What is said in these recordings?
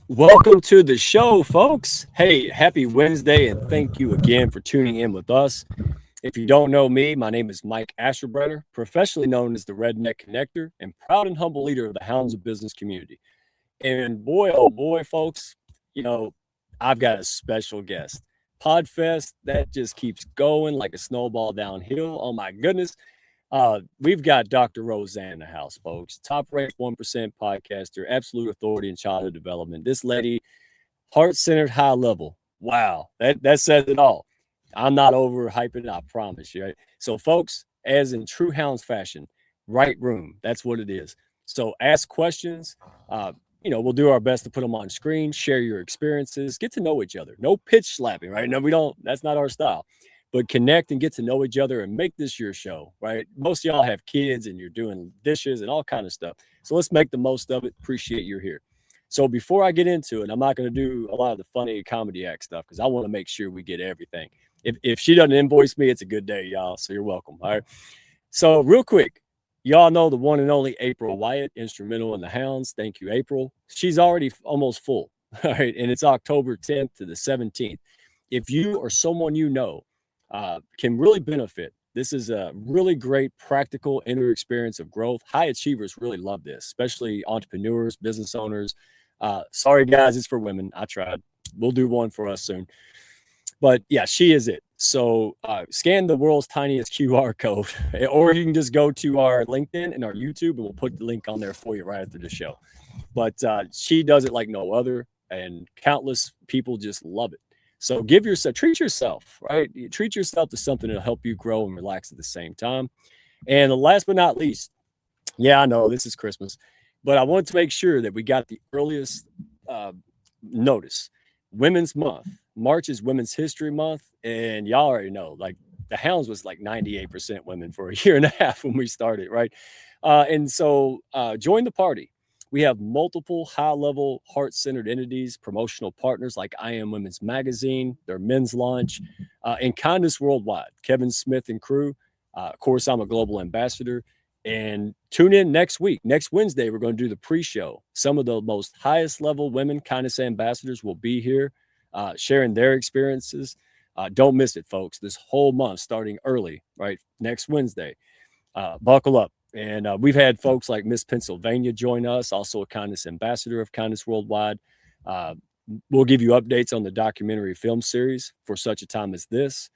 Welcome to the show, folks. Hey, happy Wednesday, and thank you again for tuning in with us. If you don't know me, my name is Mike Asherbrenner, professionally known as the Redneck Connector, and proud and humble leader of the Hounds of Business community. And boy, oh boy, folks, you know, I've got a special guest. Podfest, that just keeps going like a snowball downhill. Oh my goodness. We've got Dr. Roseanne in the house, folks. Top ranked 1% podcaster, absolute authority in childhood development. This lady, heart centered, high level. Wow, that says it all. I'm not overhyping it, I promise you. Right? So, folks, as in true Hounds fashion, right room. That's what it is. So, ask questions. Uh, we'll do our best to put them on screen, share your experiences, get to know each other. No pitch slapping, right? No, we don't. That's not our style. But connect and get to know each other and make this your show, right? Most of y'all have kids and you're doing dishes and all kind of stuff. So let's make the most of it. Appreciate you're here. So before I get into it, I'm not going to do a lot of the funny comedy act stuff because I want to make sure we get everything. If she doesn't invoice me, it's a good day, y'all. So you're welcome. All right. So real quick, y'all know the one and only April Wyatt, instrumental in the Hounds. Thank you, April. She's already almost full. All right. And it's October 10th to the 17th. If you or someone you know can really benefit, this is a really great practical inner experience of growth. High achievers really love this, especially entrepreneurs, business owners. Sorry, guys, it's for women. I tried. We'll do one for us soon. But yeah, she is it. So scan the world's tiniest QR code, or you can just go to our LinkedIn and our YouTube, and we'll put the link on there for you right after the show. But she does it like no other, and countless people just love it. So treat yourself, right? Treat yourself to something that'll help you grow and relax at the same time. And last but not least, yeah, I know this is Christmas, but I want to make sure that we got the earliest uh, notice. Women's Month. March is Women's History Month, and y'all already know, like the Hounds was like 98% women for a year and a half when we started, right? And so join the party. We have multiple high-level, heart-centered entities, promotional partners like I Am Women's Magazine, their men's launch, and Kindness Worldwide, Kevin Smith and crew. Of course, I'm a global ambassador. And tune in next week. Next Wednesday, we're going to do the pre-show. Some of the most highest level women kindness ambassadors will be here sharing their experiences. Don't miss it, folks. This whole month, starting early, right? Next Wednesday. Buckle up. And we've had folks like Miss Pennsylvania join us, also a kindness ambassador of Kindness Worldwide. Uh, we'll give you updates on the documentary film series for such a time as this.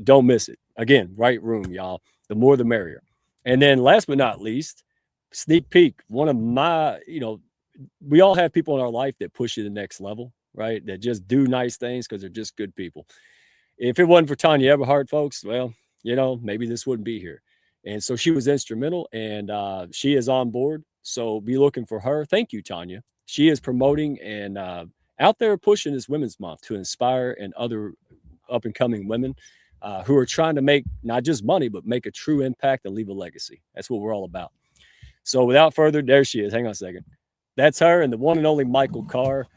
Don't miss it. Again, right room, y'all. The more the merrier. And then last but not least, sneak peek. One of my, we all have people in our life that push you to the next level, right? That just do nice things because they're just good people. If it wasn't for Tanya Everhart, folks, well, maybe this wouldn't be here. And so she was instrumental, and she is on board. So be looking for her. Thank you, Tanya. She is promoting and out there pushing this Women's Month to inspire and other up and coming women who are trying to make not just money, but make a true impact and leave a legacy. That's what we're all about. So without further, there she is. Hang on a second. That's her and the one and only Michael Carr.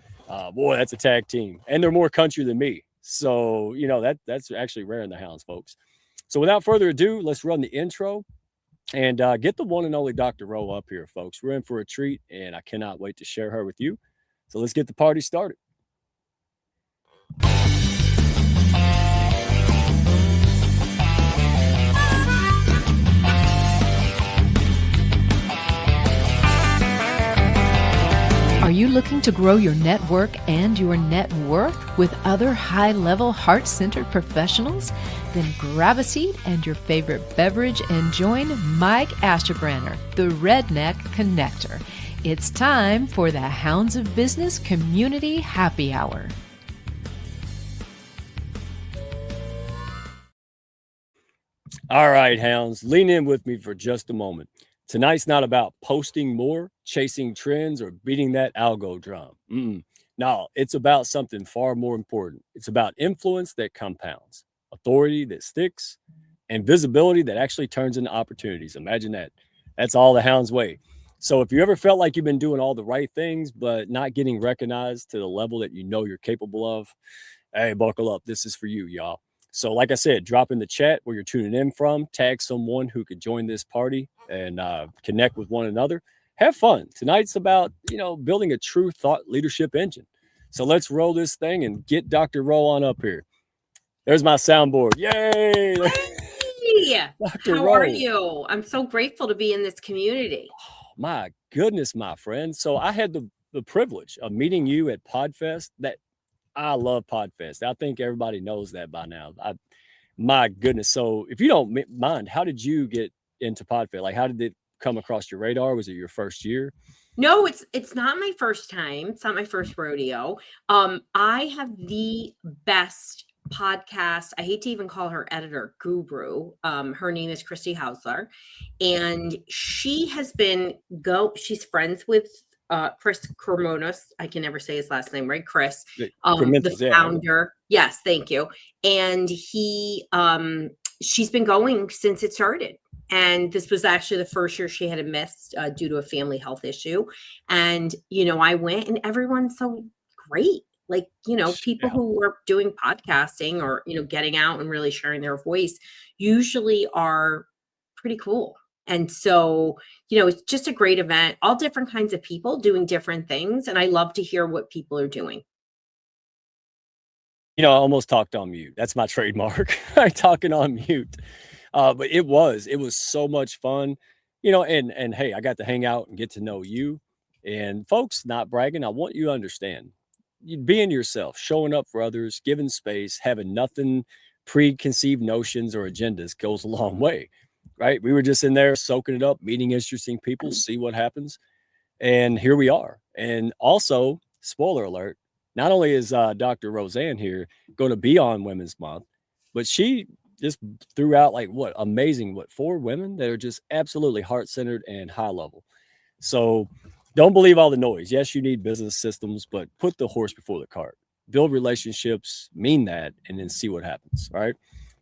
Boy, that's a tag team, and they're more country than me. So that's actually rare in the Hounds, folks. So without further ado, let's run the intro and get the one and only Dr. Rowe up here, folks. We're in for a treat, and I cannot wait to share her with you. So let's get the party started. Are you looking to grow your network and your net worth with other high-level, heart-centered professionals? Then grab a seat and your favorite beverage and join Mike Asherbrenner, the Redneck Connector. It's time for the Hounds of Business Community Happy Hour. All right, Hounds, lean in with me for just a moment. Tonight's not about posting more, chasing trends, or beating that algo drum. No, it's about something far more important. It's about influence that compounds, authority that sticks, and visibility that actually turns into opportunities. Imagine that. That's all the Hound's way. So if you ever felt like you've been doing all the right things, but not getting recognized to the level that you know you're capable of, hey, buckle up. This is for you, y'all. So like I said, drop in the chat where you're tuning in from, tag someone who could join this party and connect with one another. have fun. Tonight's about, building a true thought leadership engine. So let's roll this thing and get Dr. Roll on up here. There's my soundboard. Yay! Hey, Dr. how are Roll. you? I'm so grateful to be in this community. My goodness, my friend. So I had the privilege of meeting you at Podfest. That I love Podfest. I think everybody knows that by now. My goodness. So if you don't mind, how did you get into Podfest? Like, how did it come across your radar? Was it your first year? No, it's not my first time. It's not my first rodeo. I have the best podcast. I hate to even call her editor guru. Her name is Christy Hausler, and she has been she's friends with Chris Cremonos. I can never say his last name, right? Chris, the founder. Yes, thank you. And she's been going since it started. And this was actually the first year she had missed due to a family health issue. And, I went and everyone's so great. Like, people who are doing podcasting or, getting out and really sharing their voice usually are pretty cool. And so, it's just a great event, all different kinds of people doing different things. And I love to hear what people are doing. I almost talked on mute. That's my trademark. Talking on mute. But it was so much fun, and hey, I got to hang out and get to know you. And folks, not bragging, I want you to understand, you being yourself, showing up for others, giving space, having nothing preconceived notions or agendas goes a long way, right? We were just in there soaking it up, meeting interesting people, see what happens. And here we are. And also, spoiler alert, not only is Dr. Roseanne here going to be on Women's Month, but she just threw out amazing 4 women that are just absolutely heart-centered and high level. So don't believe all the noise. Yes, you need business systems, but put the horse before the cart. Build relationships, mean that, and then see what happens. Right.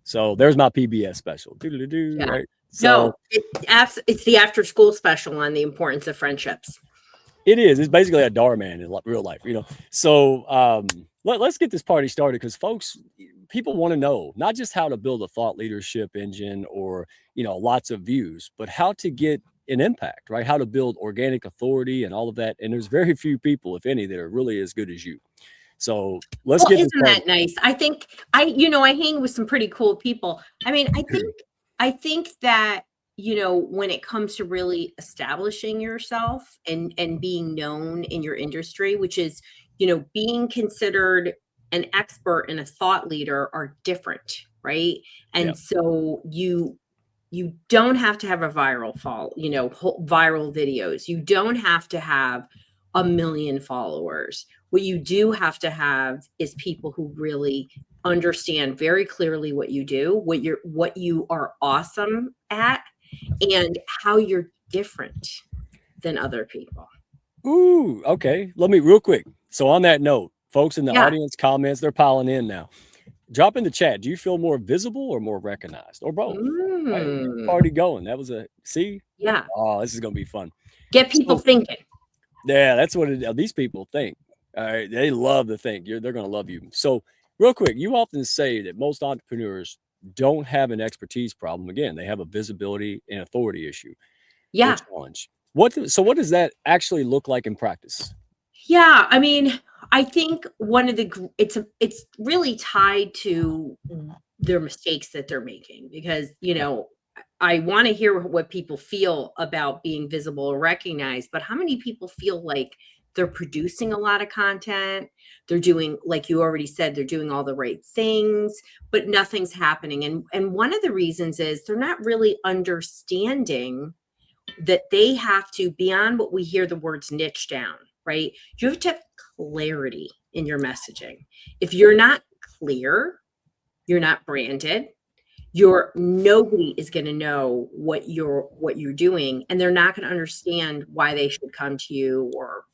So there's my PBS special. Yeah. Right. So it's the after school special on the importance of friendships. It is. It's basically a Dhar man in real life, So let's get this party started because people want to know not just how to build a thought leadership engine or, lots of views, but how to get an impact, right? How to build organic authority and all of that. And there's very few people, if any, that are really as good as you. So let's get. Isn't that nice? I think I hang with some pretty cool people. I mean, I think that, when it comes to really establishing yourself and being known in your industry, which is, being considered an expert and a thought leader are different, right? And so you don't have to have a viral viral videos. You don't have to have 1 million followers. What you do have to have is people who really understand very clearly what you do, what you are awesome at, and how you're different than other people. Ooh, okay. Let me real quick. So on that note, folks in the audience comments, they're piling in now. Drop in the chat. Do you feel more visible or more recognized or both? Right? Party going. That was Yeah. Oh, this is going to be fun. Get people thinking. Yeah, that's what these people think. All right. They love to think. They're going to love you. So real quick, you often say that most entrepreneurs don't have an expertise problem. Again, they have a visibility and authority issue. Yeah. Challenge. What does that actually look like in practice? Yeah, I mean, I think it's really tied to their mistakes that they're making because, I want to hear what people feel about being visible or recognized, but how many people feel like they're producing a lot of content? They're doing, like you already said, they're doing all the right things, but nothing's happening. And one of the reasons is they're not really understanding that they have to, beyond what we hear the words niche down, right? You have to have clarity in your messaging. If you're not clear, you're not branded, nobody is going to know what you're doing, and they're not going to understand why they should come to you or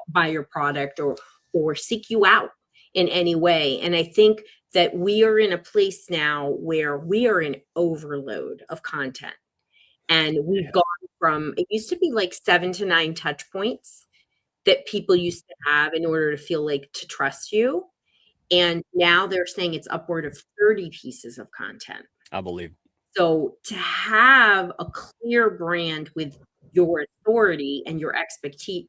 buy your product or seek you out in any way. And I think that we are in a place now where we are in overload of content. And we've gone from, it used to be like 7 to 9 touch points that people used to have in order to feel like to trust you. And now they're saying it's upward of 30 pieces of content. I believe. So to have a clear brand with your authority and your expertise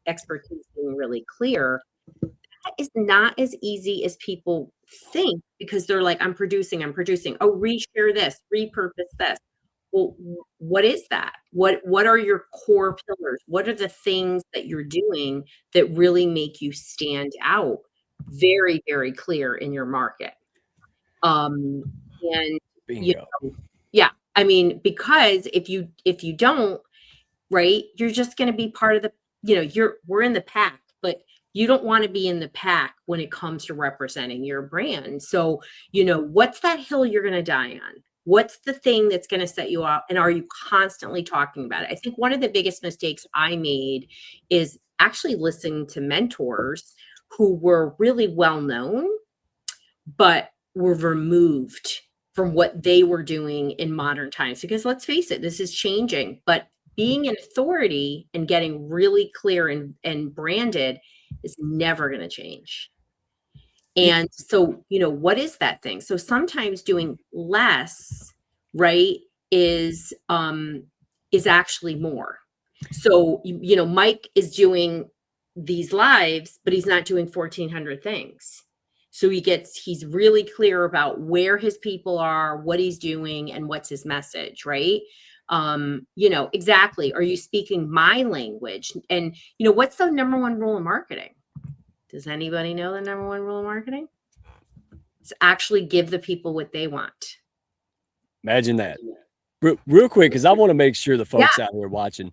being really clear, that is not as easy as people think, because they're like, I'm producing. Oh, reshare this, repurpose this. Well, what is that? What are your core pillars? What are the things that you're doing that really make you stand out? Very, very clear in your market. And Bingo. yeah, I mean, because if you don't, right, you're just going to be part of the, we're in the pack, but you don't want to be in the pack when it comes to representing your brand. So, what's that hill you're going to die on? What's the thing that's going to set you up? And are you constantly talking about it? I think one of the biggest mistakes I made is actually listening to mentors who were really well known, but were removed from what they were doing in modern times. Because let's face it, this is changing. But being an authority and getting really clear and branded is never going to change. And so, what is that thing? So sometimes doing less, right, is actually more. So, Mike is doing these lives, but he's not doing 1,400 things. So he's really clear about where his people are, what he's doing, and what's his message, right? Exactly. Are you speaking my language? And, what's the number one rule of marketing? Does anybody know the number one rule of marketing? It's actually give the people what they want. Imagine that. Real quick, because I want to make sure the folks out here watching,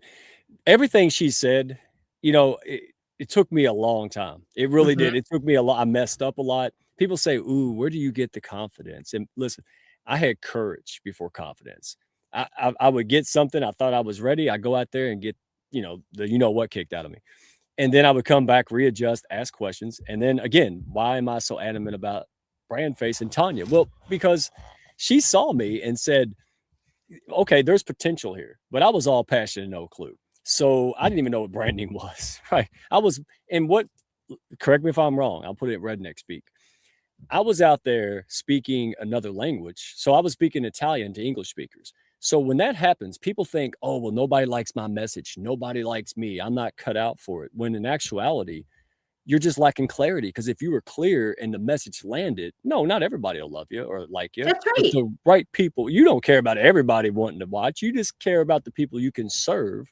everything she said, it took me a long time. It really did. It took me a lot. I messed up a lot. People say, ooh, where do you get the confidence? And listen, I had courage before confidence. I would get something. I thought I was ready. I go out there and get, what kicked out of me. And then I would come back, readjust, ask questions. And then again, why am I so adamant about brand face and Tanya? Well, because she saw me and said, okay, there's potential here, but I was all passion and no clue. So I didn't even know what branding was, right? Correct me if I'm wrong, I'll put it redneck speak. I was out there speaking another language. So I was speaking Italian to English speakers. So when that happens, people think, oh, well, nobody likes my message. Nobody likes me. I'm not cut out for it. When in actuality, you're just lacking clarity. Because if you were clear and the message landed, no, not everybody will love you or like you. That's But right. the right people, you don't care about everybody wanting to watch. You just care about the people you can serve,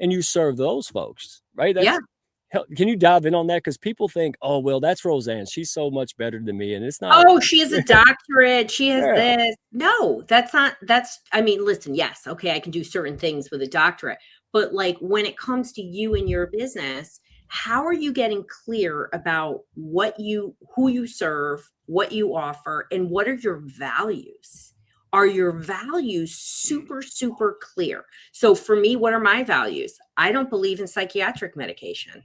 and you serve those folks, right? Can you dive in on that? Because people think, oh, well, that's Roseanne. She's so much better than me. And it's not. Oh, she has a doctorate. She has this. No, listen, yes. Okay. I can do certain things with a doctorate, but like when it comes to you and your business, how are you getting clear about who you serve, what you offer, and what are your values? Are your values super, super clear? So for me, what are my values? I don't believe in psychiatric medication.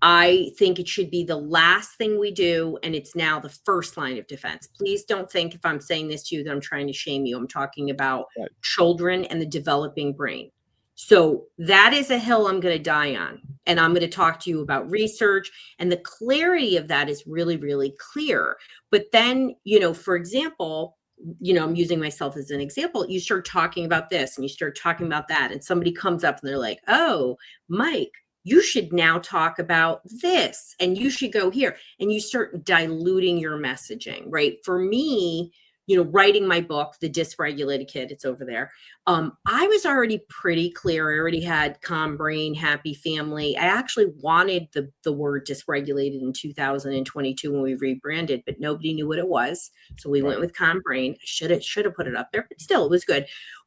I think it should be the last thing we do, and it's now the first line of defense. Please don't think if I'm saying this to you that I'm trying to shame you. I'm talking about children and the developing brain. So that is a hill I'm going to die on. And I'm going to talk to you about research, and the clarity of that is really, really clear. But then, for example, I'm using myself as an example. You start talking about this and you start talking about that, and somebody comes up and they're like, oh, Mike, you should now talk about this and you should go here, and you start diluting your messaging, right? For me, writing my book, The Dysregulated Kid, it's over there. I was already pretty clear. I already had calm brain, happy family. I actually wanted the word dysregulated in 2022 when we rebranded, but nobody knew what it was. So we went with calm brain. I should have put it up there, but still it was good.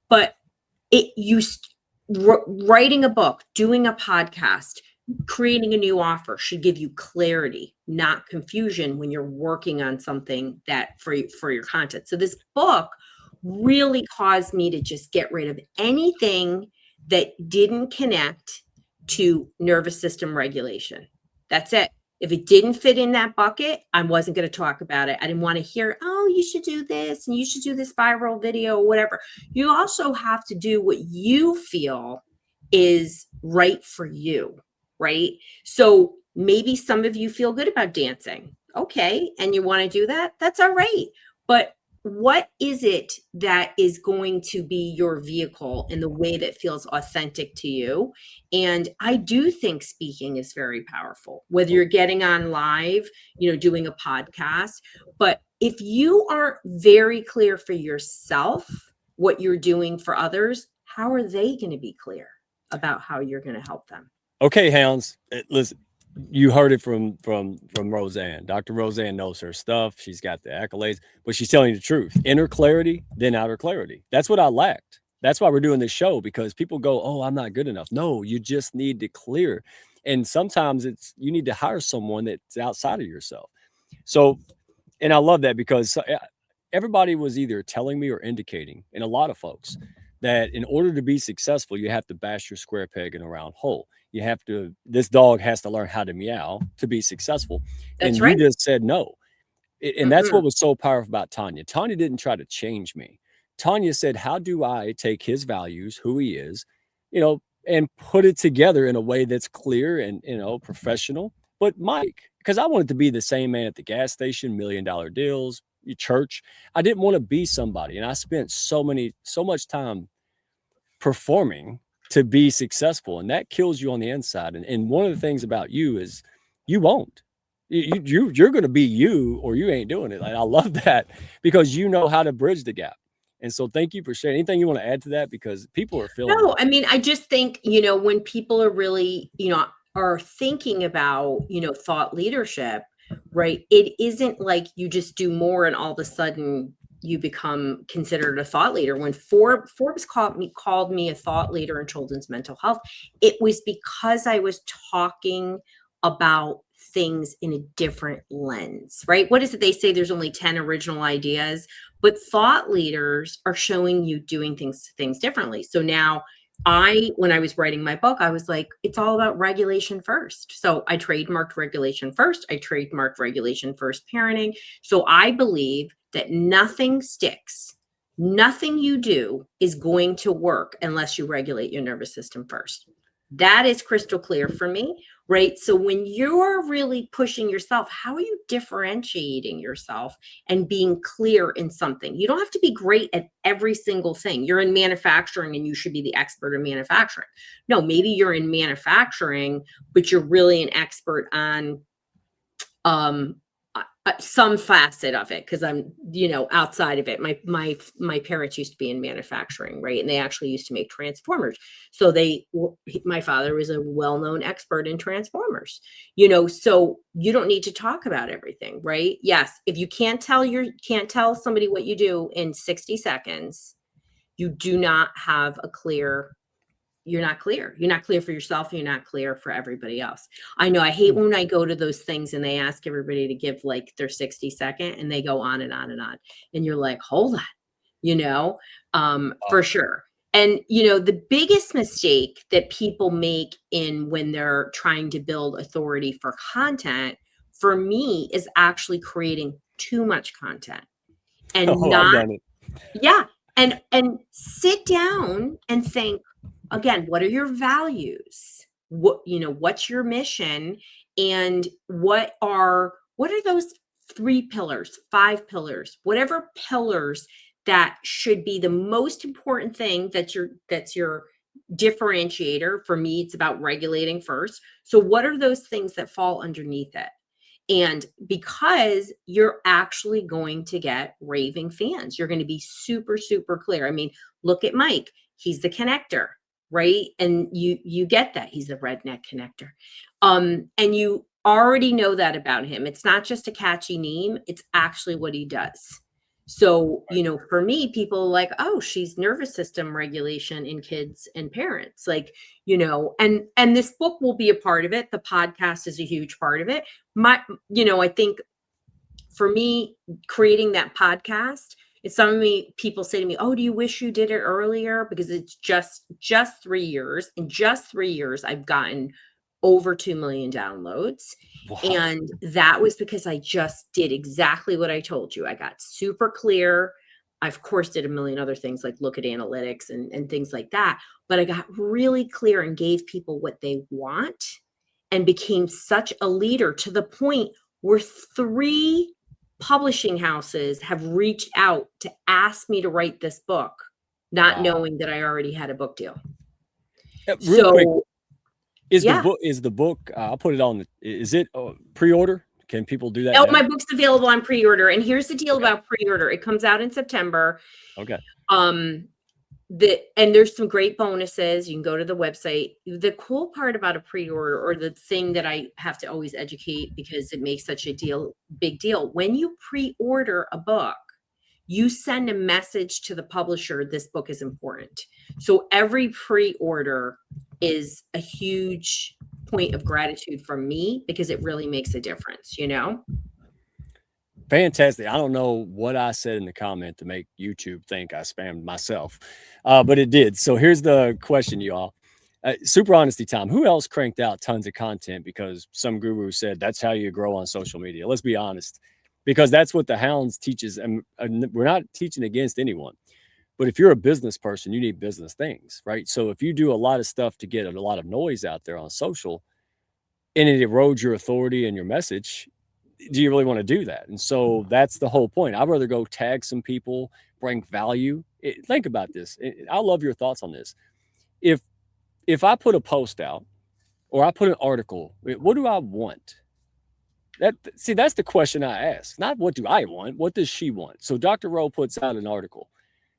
But writing a book, doing a podcast, creating a new offer should give you clarity, not confusion when you're working on something that for your content. So this book really caused me to just get rid of anything that didn't connect to nervous system regulation. That's it. If it didn't fit in that bucket, I wasn't going to talk about it. I didn't want to hear, oh, you should do this and you should do this viral video or whatever. You also have to do what you feel is right for you, right? So maybe some of you feel good about dancing. Okay. And you want to do that? That's all right. But what is it that is going to be your vehicle in the way that feels authentic to you? And I do think speaking is very powerful, whether you're getting on live, doing a podcast. But if you aren't very clear for yourself what you're doing for others, how are they going to be clear about how you're going to help them? Okay, hounds, listen. You heard it from Roseanne. Dr. Roseanne knows her stuff. She's got the accolades, but she's telling you the truth. Inner clarity, then outer clarity. That's what I lacked. That's why we're doing this show, because people go, "Oh, I'm not good enough." No, you just need to clear. And sometimes you need to hire someone that's outside of yourself. So, and I love that, because everybody was either telling me or indicating, and a lot of folks, that in order to be successful, you have to bash your square peg in a round hole. This dog has to learn how to meow to be successful. That's And right. you just said no. And that's what was so powerful about Tanya. Tanya didn't try to change me. Tanya said, how do I take his values, who he is, and put it together in a way that's clear and, professional. But Mike, because I wanted to be the same man at the gas station, $1 million deals, church. I didn't want to be somebody. And I spent so much time performing to be successful. And that kills you on the inside. And one of the things about you is you won't. You're going to be you, or you ain't doing it. Like, I love that, because you know how to bridge the gap. And so thank you for sharing. Anything you want to add to that? Because people are feeling No, I mean, I just think, when people are really, are thinking about, thought leadership, right? It isn't like you just do more and all of a sudden you become considered a thought leader. When Forbes called me a thought leader in children's mental health, it was because I was talking about things in a different lens, right? What is it they say? There's only 10 original ideas, but thought leaders are showing you doing things differently. So now when I was writing my book, I was like, it's all about regulation first. So I trademarked regulation first. I trademarked regulation first parenting. So I believe that nothing sticks. Nothing you do is going to work unless you regulate your nervous system first. That is crystal clear for me, right? So when you're really pushing yourself, how are you differentiating yourself and being clear in something? You don't have to be great at every single thing. You're in manufacturing and you should be the expert in manufacturing. No, maybe you're in manufacturing, but you're really an expert on some facet of it, because I'm, outside of it. My parents used to be in manufacturing, right? And they actually used to make transformers. So my father was a well-known expert in transformers, so you don't need to talk about everything, right? Yes. If you can't tell somebody what you do in 60 seconds, you do not have you're not clear. You're not clear for yourself. You're not clear for everybody else. I know I hate when I go to those things and they ask everybody to give like their 60-second and they go on and on and on. And you're like, hold on, for sure. And, the biggest mistake that people make when they're trying to build authority for content, for me, is actually creating too much content and I've done it. yeah. And sit down and think, again, what are your values? What's your mission? And what are those 3 pillars, 5 pillars, whatever pillars that should be the most important thing that's your differentiator? For me, it's about regulating first. So what are those things that fall underneath it? And because you're actually going to get raving fans, you're going to be super, super clear. I mean, look at Mike. He's the connector, right? And you get that. He's the redneck connector. And you already know that about him. It's not just a catchy name. It's actually what he does. So, for me, people are like, oh, she's nervous system regulation in kids and parents, like, and this book will be a part of it. The podcast is a huge part of it. I think for me, creating that podcast, it's people say to me, oh, do you wish you did it earlier? Because it's just 3 years. In just 3 years, I've gotten over 2 million downloads. Wow. And that was because I just did exactly what I told you. I got super clear. I, of course, did a million other things like look at analytics and things like that. But I got really clear and gave people what they want and became such a leader to the point where 3 publishing houses have reached out to ask me to write this book, not knowing that I already had a book deal. Real quick, is yeah. the book, I'll put it on, is it pre-order? Can people do that? Oh, now? my book's available on pre-order. And here's the deal about pre-order. It comes out in September. Okay. And there's some great bonuses. You can go to the website. The cool part about a pre-order, or the thing that I have to always educate because it makes such a big deal. When you pre-order a book, you send a message to the publisher, this book is important. So every pre-order is a huge point of gratitude from me because it really makes a difference, you know? Fantastic. I don't know what I said in the comment to make YouTube think I spammed myself, but it did. So here's the question, y'all. Super honesty time. Who else cranked out tons of content because some guru said that's how you grow on social media? Let's be honest, because that's what the Hounds teaches. And we're not teaching against anyone. But if you're a business person, you need business things, right? So if you do a lot of stuff to get a lot of noise out there on social and it erodes your authority and your message, do you really want to do that? And so that's the whole point. I'd rather go tag some people, bring value. Think about this. I love your thoughts on this. If I put a post out or I put an article, what do I want? That's the question I ask. Not what do I want? What does she want? So Dr. Rowe puts out an article.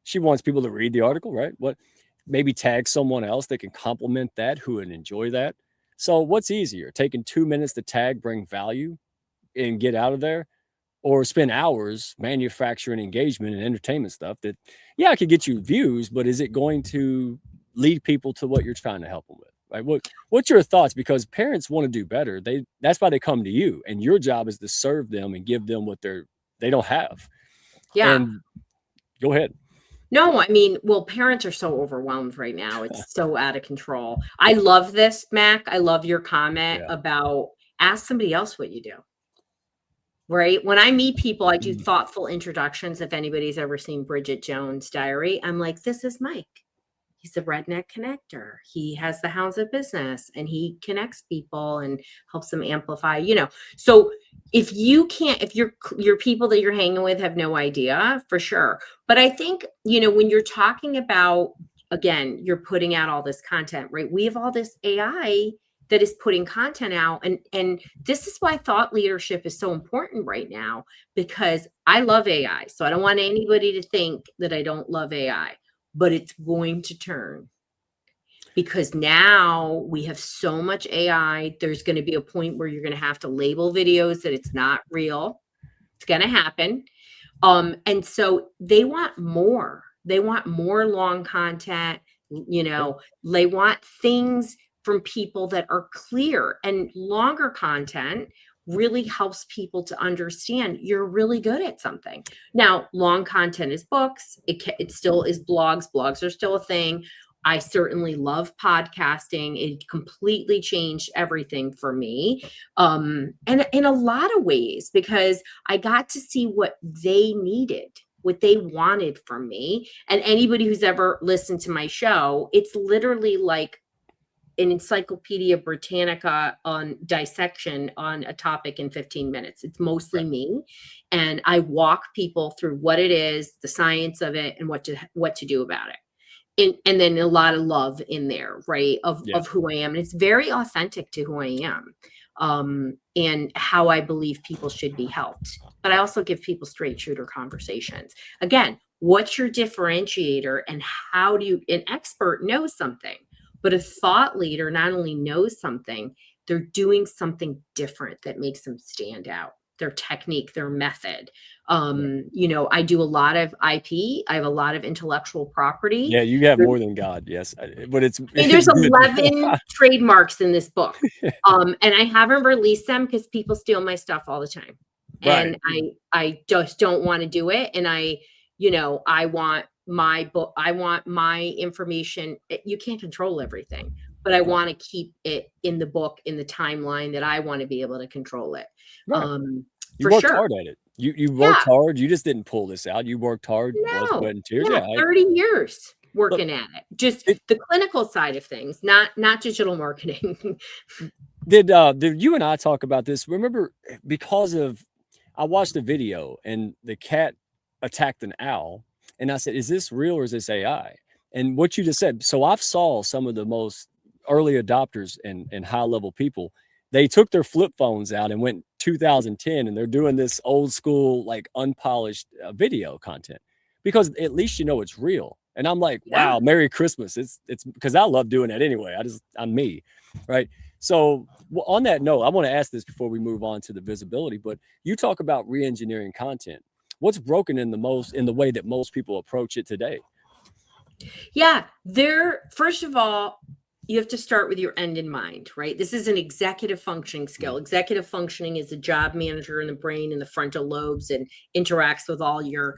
She wants people to read the article, right? What, maybe tag someone else that can complement that, who would enjoy that. So what's easier, taking 2 minutes to tag, bring value and get out of there, or spend hours manufacturing engagement and entertainment stuff that, yeah, I could get you views, but is it going to lead people to what you're trying to help them with? Right? What's your thoughts? Because parents want to do better. That's why they come to you, and your job is to serve them and give them what they don't have. Yeah. And go ahead. No, I mean, well, parents are so overwhelmed right now. It's so out of control. I love this, Mac. I love your comment about ask somebody else what you do. Right? When I meet people, I do thoughtful introductions. If anybody's ever seen Bridget Jones' Diary, I'm like, this is Mike. He's the redneck connector. He has the Hounds of Business and he connects people and helps them amplify, you know. So if you can't, if your people that you're hanging with have no idea, for sure. But I think, you know, when you're talking about, again, you're putting out all this content, right? We have all this AI that is putting content out. And this is why thought leadership is so important right now, because I love AI. So I don't want anybody to think that I don't love AI. But it's going to turn, because now we have so much AI. There's going to be a point where you're going to have to label videos that it's not real. It's going to happen. And so they want more. They want more long content. You know, they want things from people that are clear, and longer content really helps people to understand you're really good at something. Now, long content is books. It still is blogs. Blogs are still a thing. I certainly love podcasting. It completely changed everything for me. And in a lot of ways, because I got to see what they needed, what they wanted from me. And anybody who's ever listened to my show, it's literally like an Encyclopedia Britannica on dissection on a topic in 15 minutes. It's mostly me. And I walk people through what it is, the science of it, and what to do about it. And then a lot of love in there, right? Of who I am. And it's very authentic to who I am. And how I believe people should be helped. But I also give people straight shooter conversations. Again, what's your differentiator, and how do you, an expert knows something, but a thought leader not only knows something, they're doing something different that makes them stand out. Their technique, their method. You know, I do a lot of IP. I have a lot of intellectual property. Yeah, you have more than God, yes. But it's, I mean, there's 11 trademarks in this book. And I haven't released them because people steal my stuff all the time. And I just don't want to do it. And I want my book, I want my information. You can't control everything, but I want to keep it in the book, in the timeline that I want to be able to control it. You worked hard at it. You worked hard. You just didn't pull this out. You worked hard, blood, sweat, and tears. 30 years working at it. Just the clinical side of things, not digital marketing. Did you and I talk about this? Remember, because of I watched a video and the cat attacked an owl. And I said, is this real or is this AI? And what you just said, so I've saw some of the most early adopters and high level people. They took their flip phones out and went 2010 and they're doing this old school, like unpolished video content because at least you know it's real. And I'm like, Yeah. wow, Merry Christmas. It's because I love doing that anyway. I'm me. Right. So on that note, I want to ask this before we move on to the visibility, but you talk about re-engineering content. What's broken in the way that most people approach it today? Yeah, first of all, you have to start with your end in mind, right? This is an executive functioning skill. Executive functioning is a job manager in the brain in the frontal lobes and interacts with all your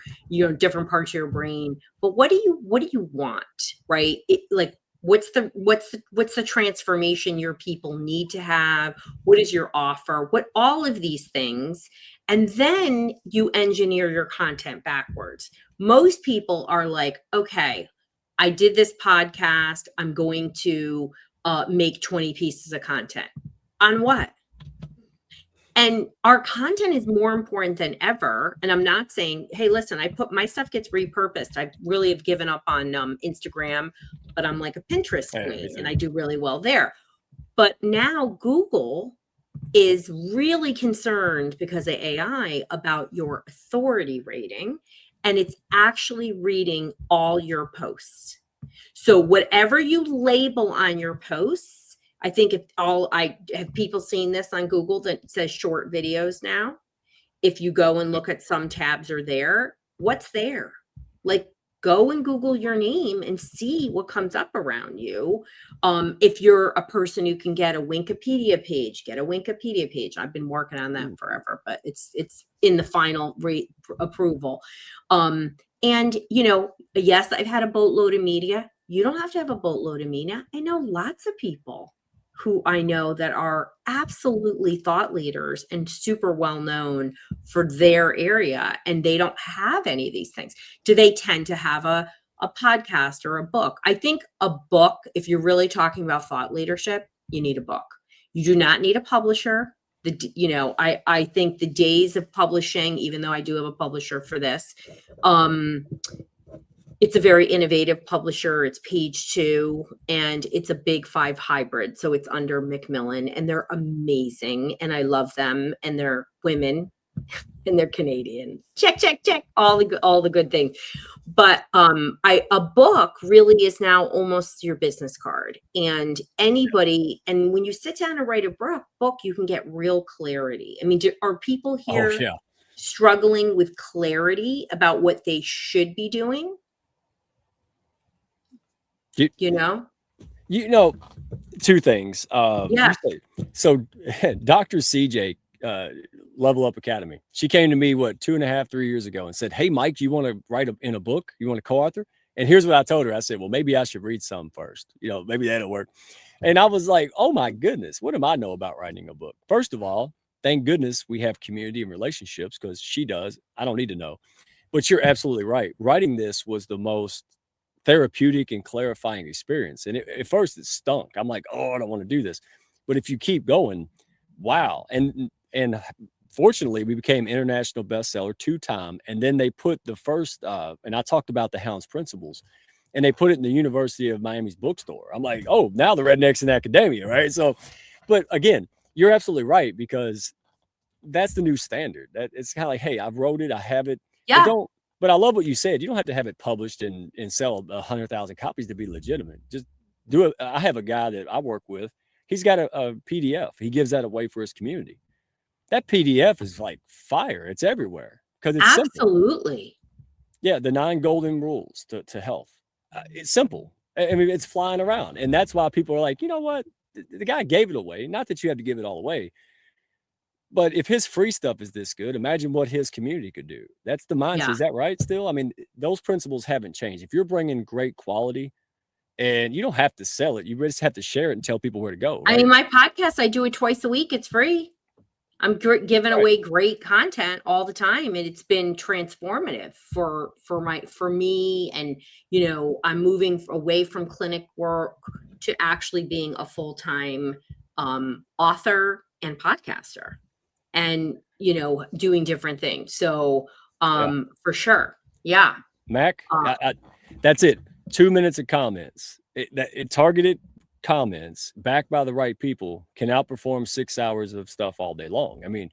different parts of your brain. But what do you want, right? Like what's the transformation your people need to have? What is your offer? What all of these things, and then you engineer your content backwards. Most people are like, okay, I did this podcast. I'm going to make 20 pieces of content. On what? And our content is more important than ever. And I'm not saying, hey, listen, my stuff gets repurposed. I really have given up on Instagram, but I'm like a Pinterest queen and I do really well there. But now Google is really concerned because of AI about your authority rating. And it's actually reading all your posts. So whatever you label on your posts, I think I have people seen this on Google that says short videos now. If you go and look at some tabs are there, what's there? Like go and Google your name and see what comes up around you. If you're a person who can get a Wikipedia page, get a Wikipedia page. I've been working on that forever, but it's in the final approval. And yes, I've had a boatload of media. You don't have to have a boatload of media. I know lots of people who I know that are absolutely thought leaders and super well known for their area, and they don't have any of these things. Do they tend to have a podcast or a book? I think a book, if you're really talking about thought leadership, you need a book. You do not need a publisher. I think the days of publishing, even though I do have a publisher for this, it's a very innovative publisher. It's Page 2, and it's a Big 5 hybrid. So it's under Macmillan, and they're amazing, and I love them, and they're women, and they're Canadian. Check, check, check. All the good things. But a book really is now almost your business card, and when you sit down and write a book, you can get real clarity. I mean, are people here struggling with clarity about what they should be doing? Two things. So Dr. CJ, Level Up Academy, she came to me 2.5-3 years ago and said, hey Mike, you want to write in a book? You want to co-author? And here's what I told her. I said, well, maybe I should read some first, maybe that'll work. And I was like, oh my goodness, what do I know about writing a book? First of all, thank goodness we have community and relationships, because she does. I don't need to know. But you're absolutely right. Writing this was the most therapeutic and clarifying experience. And at first it stunk. I'm like, oh, I don't want to do this. But if you keep going, wow. And fortunately, we became international bestseller 2-time. And then they put the first, and I talked about the Hounds principles, and they put it in the University of Miami's bookstore. I'm like, oh, now the Rednecks in Academia, right? So, but again, you're absolutely right, because that's the new standard. That it's kind of like, hey, I've wrote it, I have it. Yeah. But I love what you said. You don't have to have it published and sell 100,000 copies to be legitimate. Just do it. I have a guy that I work with. He's got a PDF. He gives that away for his community. That PDF is like fire. It's everywhere because it's absolutely simple. Yeah, the 9 golden rules to health. It's simple. I mean, it's flying around, and that's why people are like, you know what? The guy gave it away. Not that you have to give it all away. But if his free stuff is this good, imagine what his community could do. That's the mindset. Yeah. Is that right still? I mean, those principles haven't changed. If you're bringing great quality, and you don't have to sell it, you just have to share it and tell people where to go. Right? I mean, my podcast, I do it twice a week. It's free. I'm giving away great content all the time. And it's been transformative for me. And, I'm moving away from clinic work to actually being a full-time author and podcaster. and, doing different things. So, for sure. Yeah. Mac, Uh, that's it. 2 minutes of comments. It targeted comments backed by the right people can outperform 6 hours of stuff all day long. I mean,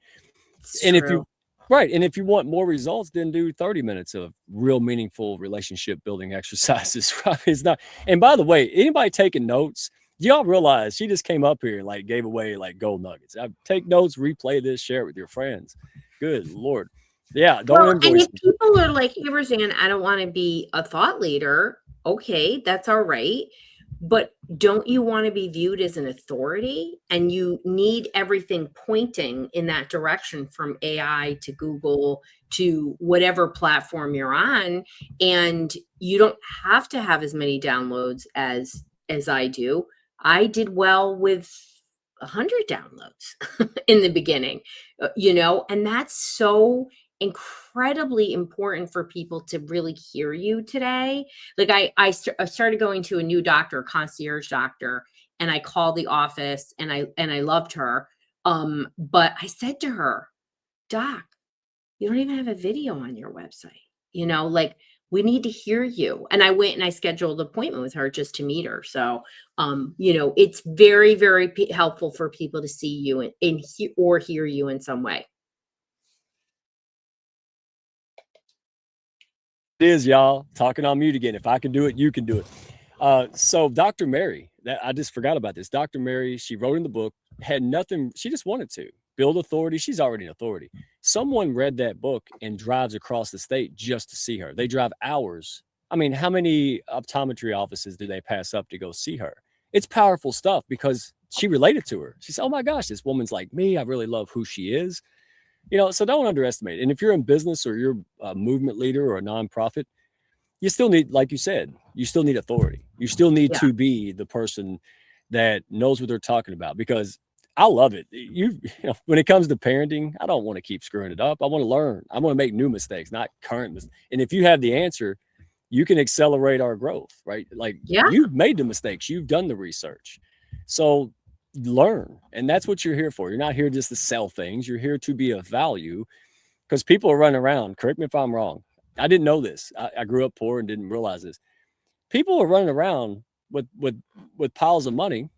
it's and if true. you right, and if you want more results, then do 30 minutes of real meaningful relationship building exercises. It's not. And by the way, anybody taking notes, y'all realize she just came up here and like gave away like gold nuggets. Take notes, replay this, share it with your friends. Good Lord. Yeah, don't Well, and invoice if me. people are like, "Hey, Roseanne, I don't want to be a thought leader," okay, that's all right. But don't you want to be viewed as an authority? And you need everything pointing in that direction, from AI to Google to whatever platform you're on. And you don't have to have as many downloads as I do. I did well with 100 downloads in the beginning, and that's so incredibly important for people to really hear you today. Like I started going to a new doctor, a concierge doctor, and I called the office, and I loved her. But I said to her, "Doc, you don't even have a video on your website. Like, we need to hear you." And I went and I scheduled an appointment with her just to meet her. So, it's very, very helpful for people to see you or hear you in some way. It is, y'all. Talking on mute again. If I can do it, you can do it. So Dr. Mary, that I just forgot about this. Dr. Mary, she wrote in the book, had nothing, she just wanted to build authority. She's already an authority. Someone read that book and drives across the state just to see her. They drive hours. I mean, how many optometry offices do they pass up to go see her? It's powerful stuff because she related to her. She said, "Oh my gosh, this woman's like me. I really love who she is." So don't underestimate it. And if you're in business or you're a movement leader or a nonprofit, you still need, like you said, you still need authority. You still need Yeah. to be the person that knows what they're talking about, because I love it. When it comes to parenting, I don't want to keep screwing it up. I want to learn. I want to make new mistakes, not current mistakes. And if you have the answer, you can accelerate our growth, right? Like, Yeah. you've made the mistakes, you've done the research. So learn. And that's what you're here for. You're not here just to sell things. You're here to be of value, because people are running around. Correct me if I'm wrong. I didn't know this. I grew up poor and didn't realize this. People are running around with piles of money,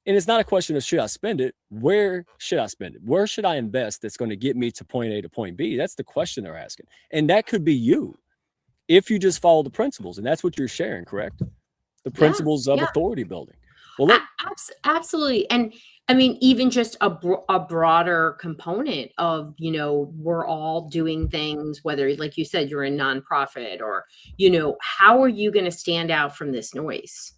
and it's not a question of should I spend it. Where should I spend it? Where should I invest that's going to get me to point A to point B? That's the question they're asking, and that could be you if you just follow the principles, and that's what you're sharing. Correct? The Yeah. principles of Yeah. authority building. Well, look, Absolutely. And I mean, even just a broader component of, we're all doing things, whether, like you said, you're a nonprofit, or, how are you going to stand out from this noise?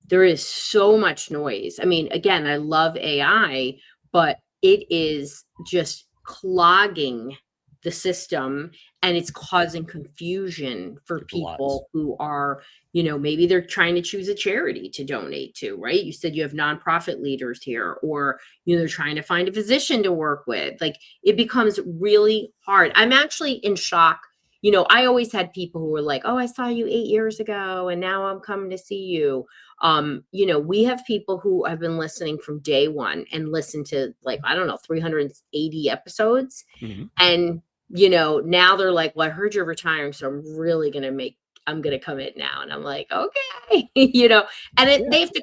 There is so much noise. I mean, again, I love AI, but it is just clogging the system, and it's causing confusion for lots. people who are, maybe they're trying to choose a charity to donate to, right? You said you have nonprofit leaders here, or, they're trying to find a physician to work with. Like, it becomes really hard. I'm actually in shock. I always had people who were like, "Oh, I saw you 8 years ago, and now I'm coming to see you." We have people who have been listening from day one and listened to, like, I don't know, 380 episodes. Mm-hmm. And, now they're like, "Well, I heard you're retiring, so I'm going to commit now." And I'm like, "Okay." And they have to,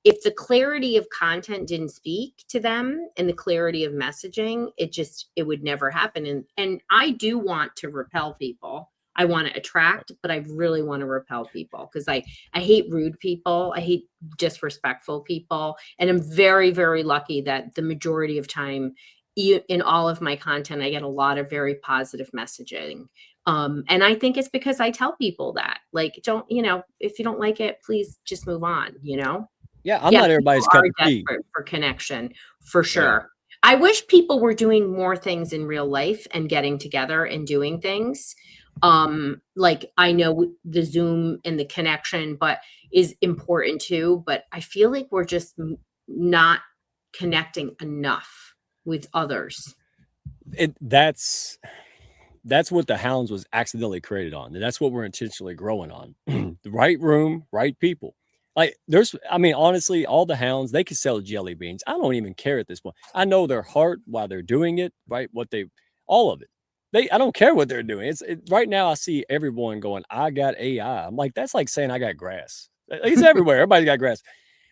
if the clarity of content didn't speak to them and the clarity of messaging, it would never happen. And I do want to repel people. I want to attract, but I really want to repel people, because I hate rude people. I hate disrespectful people. And I'm very, very lucky that the majority of time in all of my content, I get a lot of very positive messaging. And I think it's because I tell people that, like, don't, if you don't like it, please just move on, Yeah, I'm Yeah, not people everybody's cup are of tea. desperate for connection, for They are. sure. I wish people were doing more things in real life and getting together and doing things. Like, I know the Zoom and the connection, but is important too. But I feel like we're just not connecting enough with others. That's what the Hounds was accidentally created on, and that's what we're intentionally growing on. The right room, right people. Like I mean, honestly, all the hounds, they could sell jelly beans. I don't even care at this point. I know their heart while they're doing it, right? All of it. I don't care what they're doing. Right now I see everyone going, I got AI. I'm like, that's like saying I got grass. It's everywhere. Everybody's got grass.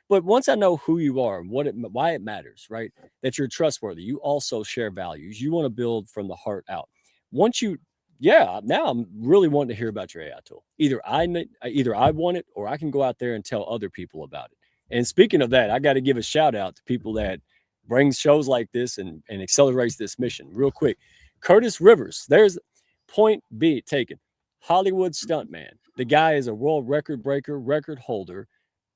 But once I know who you are and why it matters, right? That you're trustworthy. You also share values. You want to build from the heart out. Once you, yeah, now I'm really wanting to hear about your AI tool. Either I want it or I can go out there and tell other people about it. And speaking of that, I got to give a shout out to people that bring shows like this and accelerates this mission real quick. Curtis Rivers, there's point B taken. Hollywood stuntman. The guy is a world record breaker, record holder,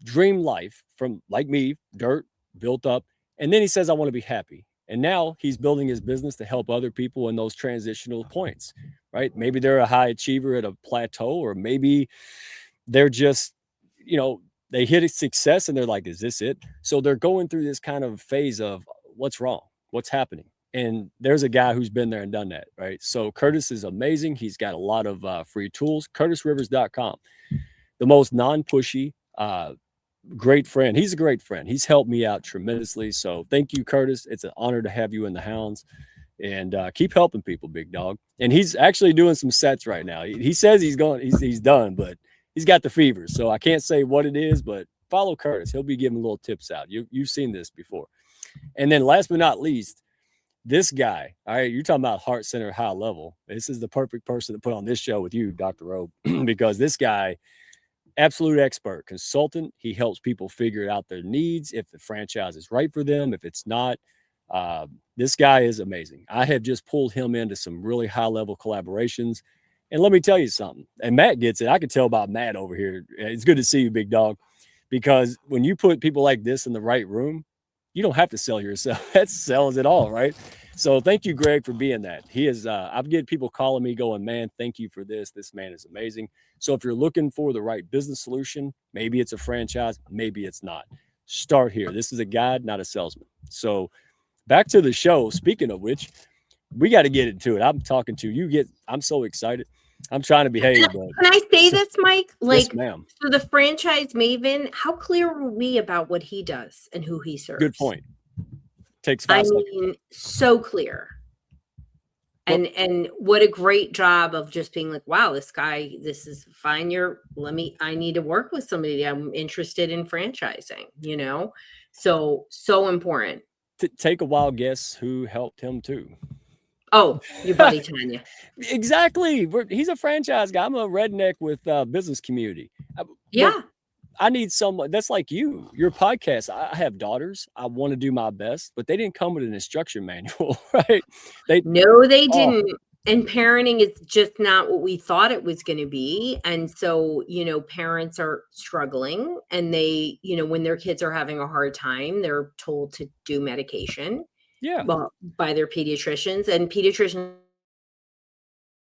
dream life from like me, dirt, built up. And then he says, I want to be happy. And now he's building his business to help other people in those transitional points, right? Maybe they're a high achiever at a plateau, or maybe they're just, they hit a success and they're like, is this it? So they're going through this kind of phase of what's wrong? What's happening? And there's a guy who's been there and done that, right? So Curtis is amazing. He's got a lot of free tools. CurtisRivers.com, the most non-pushy, great friend. He's a great friend. He's helped me out tremendously. So thank you, Curtis. It's an honor to have you in the hounds, and keep helping people, big dog. And he's actually doing some sets right now. He says he's done, but he's got the fever. So I can't say what it is, but follow Curtis. He'll be giving little tips out. You've seen this before. And then last but not least, this guy, all right, you're talking about heart center high level. This is the perfect person to put on this show with you, Dr. Robe, because this guy, absolute expert, consultant. He helps people figure out their needs, if the franchise is right for them, if it's not. This guy is amazing. I have just pulled him into some really high level collaborations. And let me tell you something. And Matt gets it. I can tell about Matt over here. It's good to see you, big dog, because when you put people like this in the right room, you don't have to sell yourself. That sells it all, right? So thank you, Greg, for being that. He is, I've get people calling me going, man, thank you for this. This man is amazing. So if you're looking for the right business solution, maybe it's a franchise, maybe it's not. Start here. This is a guide, not a salesman. So back to the show. Speaking of which, we got to get into it. I'm talking to you. I'm so excited. I'm trying to behave. But can I say this, Mike? Like, yes, ma'am. So the franchise maven, how clear were we about what he does and who he serves? Good point. Takes 5 seconds. So clear. And what a great job of just being like, wow, this guy, this is fine. I need to work with somebody. I'm interested in franchising, so important. Take a wild guess who helped him too. Oh, your buddy Tanya. Exactly. He's a franchise guy. I'm a redneck with business community. Yeah. But I need someone that's like you. Your podcast. I have daughters. I want to do my best, but they didn't come with an instruction manual, right? They didn't. And parenting is just not what we thought it was going to be. And so, parents are struggling, and they, when their kids are having a hard time, they're told to do medication. Yeah. Well, by their pediatricians, and pediatrician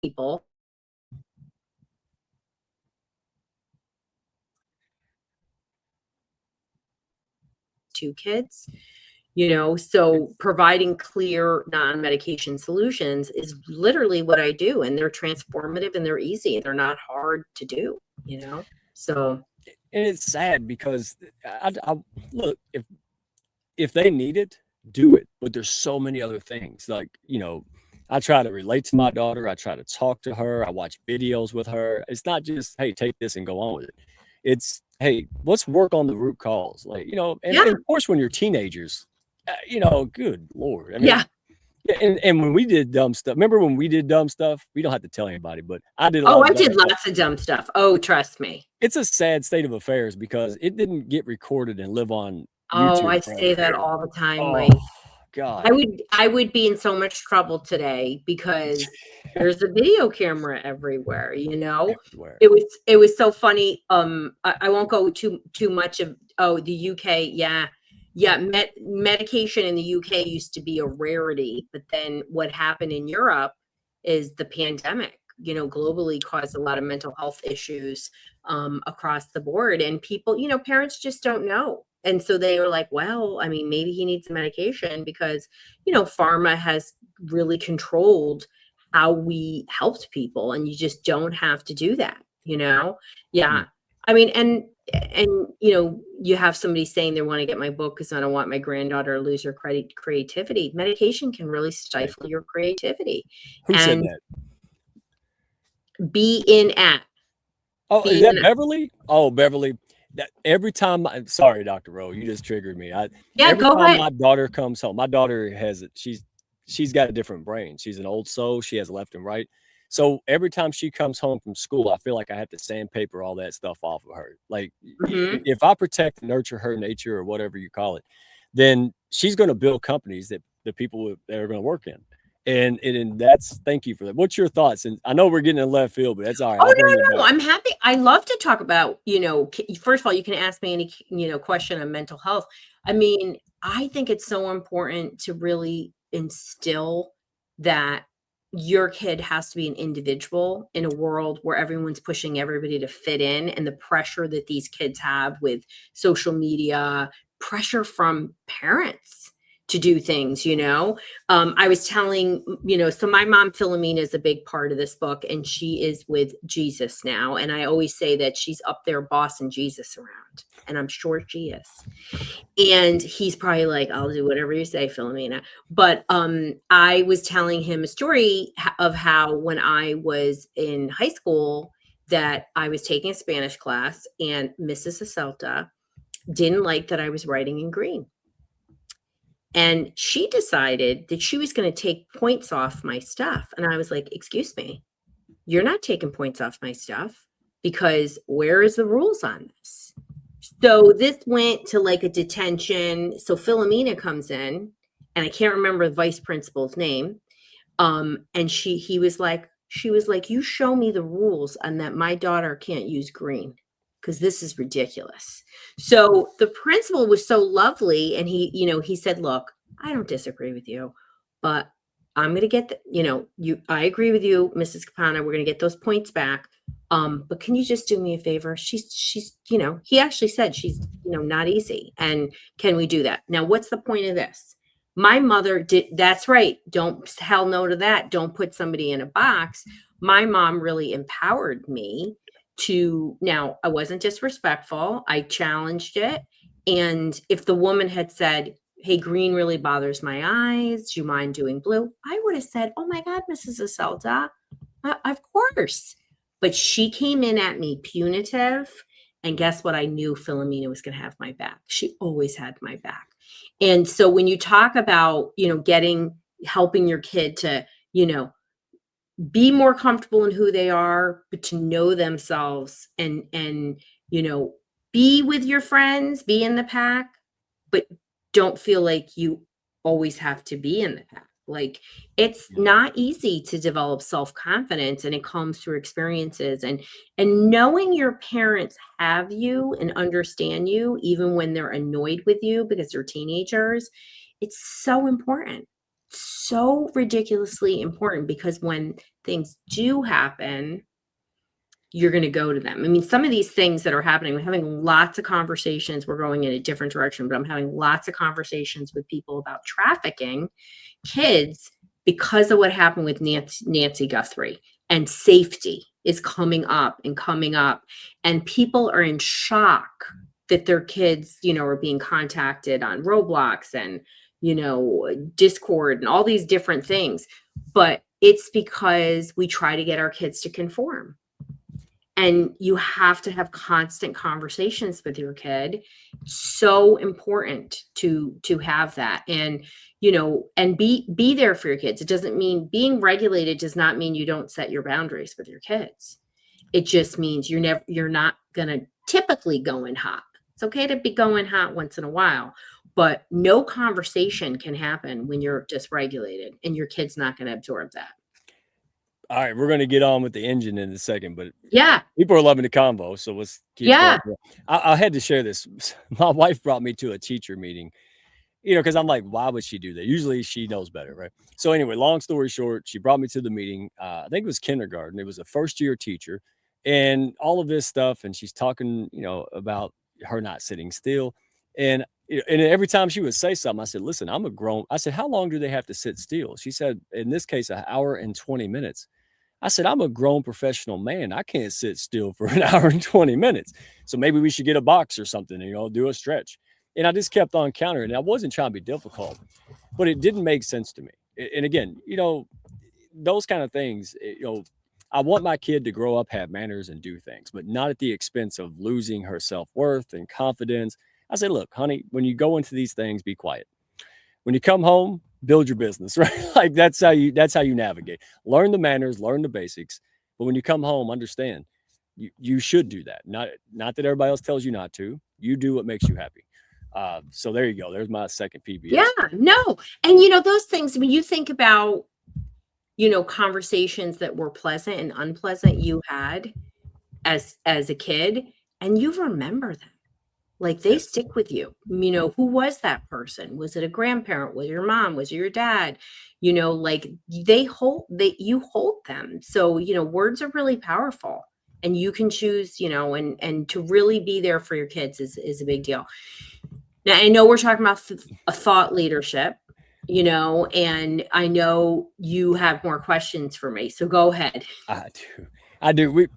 people. Two kids, so providing clear non-medication solutions is literally what I do. And they're transformative and they're easy. They're not hard to do, so. And it's sad because I look, if they need it, do it. But there's so many other things. Like, I try to relate to my daughter. I try to talk to her. I watch videos with her. It's not just, hey, take this and go on with it. It's, hey, let's work on the root cause. Like, and of course, when you're teenagers, good Lord. I mean, yeah. And when we did dumb stuff, remember when we did dumb stuff? We don't have to tell anybody, but I did. I did lots of dumb stuff. Oh, trust me. It's a sad state of affairs because it didn't get recorded and live on YouTube. Oh, I say that all the time, Mike. God. I would be in so much trouble today because there's a video camera everywhere, Everywhere. It was so funny. I won't go too much of the UK. Yeah. Medication in the UK used to be a rarity, but then what happened in Europe is the pandemic, globally caused a lot of mental health issues across the board, and people, parents just don't know. And so they were like, well, I mean, maybe he needs some medication because, pharma has really controlled how we helped people, and you just don't have to do that, Yeah. I mean, and you have somebody saying they want to get my book because I don't want my granddaughter to lose her creativity. Medication can really stifle your creativity. Who said And that? be in at. Oh, is Be that in at. Beverly? Oh, Beverly. Every time, sorry, Dr. Rowe, you just triggered me. Yeah, Every go time ahead. my daughter comes home, my daughter has it. She's got a different brain. She's an old soul. She has left and right. So every time she comes home from school, I feel like I have to sandpaper all that stuff off of her. Like Mhm. if I protect and nurture her nature or whatever you call it, then she's going to build companies that the people that are going to work in. And that's thank you for that. What's your thoughts? And I know we're getting in left field, but that's all right. Oh, I'll bring it no, no, back. I'm happy. I love to talk about, first of all, you can ask me any, question on mental health. I mean, I think it's so important to really instill that your kid has to be an individual in a world where everyone's pushing everybody to fit in, and the pressure that these kids have with social media, pressure from parents to do things, I was telling, so my mom, Philomena, is a big part of this book, and she is with Jesus now. And I always say that she's up there bossing Jesus around, and I'm sure she is. And he's probably like, I'll do whatever you say, Philomena. But I was telling him a story of how when I was in high school, that I was taking a Spanish class, and Mrs. Acelta didn't like that I was writing in green. And she decided that she was going to take points off my stuff. And I was like, excuse me, you're not taking points off my stuff, because where is the rules on this? So this went to like a detention. So Philomena comes in, and I can't remember the vice principal's name. And she was like, you show me the rules on that my daughter can't use green, because this is ridiculous. So the principal was so lovely, and he said, look, I don't disagree with you, but I'm going to get I agree with you, Mrs. Capana. We're going to get those points back. But can you just do me a favor? She's he actually said she's, not easy. And can we do that? Now, what's the point of this? My mother did. That's right. Don't hell no to that. Don't put somebody in a box. My mom really empowered me to, now I wasn't disrespectful. I challenged it. And if the woman had said, hey, green really bothers my eyes, do you mind doing blue? I would have said, oh my God, Mrs. Acelta, of course. But she came in at me punitive. And guess what? I knew Philomena was going to have my back. She always had my back. And so when you talk about, helping your kid to, be more comfortable in who they are, but to know themselves, and be with your friends, be in the pack, but don't feel like you always have to be in the pack. Like, it's not easy to develop self-confidence, and it comes through experiences, and knowing your parents have you and understand you even when they're annoyed with you because they're teenagers. It's so important, so ridiculously important, because when things do happen, you're going to go to them. I mean, some of these things that are happening, we're having lots of conversations. We're going in a different direction, but I'm having lots of conversations with people about trafficking kids because of what happened with Nancy Guthrie. And safety is coming up and coming up. And people are in shock that their kids, are being contacted on Roblox and, Discord and all these different things. But it's because we try to get our kids to conform. And you have to have constant conversations with your kid. So important to have that. And and be there for your kids. It doesn't mean being regulated does not mean you don't set your boundaries with your kids. It just means you're not gonna typically go in hot. It's okay to be going hot once in a while, but no conversation can happen when you're dysregulated, and your kid's not going to absorb that. All right, we're going to get on with the engine in a second, but yeah, people are loving the combo, so let's keep yeah. going. I had to share this. My wife brought me to a teacher meeting, because I'm like, why would she do that? Usually she knows better, right? So anyway, long story short, she brought me to the meeting. I think it was kindergarten. It was a first-year teacher, and all of this stuff, and she's talking, about her not sitting still, and every time she would say something, I said, listen, I said, how long do they have to sit still? She said, in this case, 1 hour and 20 minutes. I said, I'm a grown professional man. I can't sit still for an hour and 20 minutes. So maybe we should get a box or something, do a stretch. And I just kept on countering. And I wasn't trying to be difficult, but it didn't make sense to me. And again, those kind of things, I want my kid to grow up, have manners, and do things, but not at the expense of losing her self-worth and confidence. I say, look, honey, when you go into these things, be quiet. When you come home, build your business, right? Like that's how you navigate. Learn the manners, learn the basics. But when you come home, understand you should do that. Not that everybody else tells you not to. You do what makes you happy. So there you go. There's my second PBS. Yeah, no. And those things, when you think about, conversations that were pleasant and unpleasant you had as a kid, and you remember them. Like they stick with you. Who was that person? Was it a grandparent? Was it your mom? Was it your dad? Like you hold them. So, words are really powerful, and you can choose, and to really be there for your kids is a big deal. Now, I know we're talking about a thought leadership, and I know you have more questions for me. So go ahead. I do.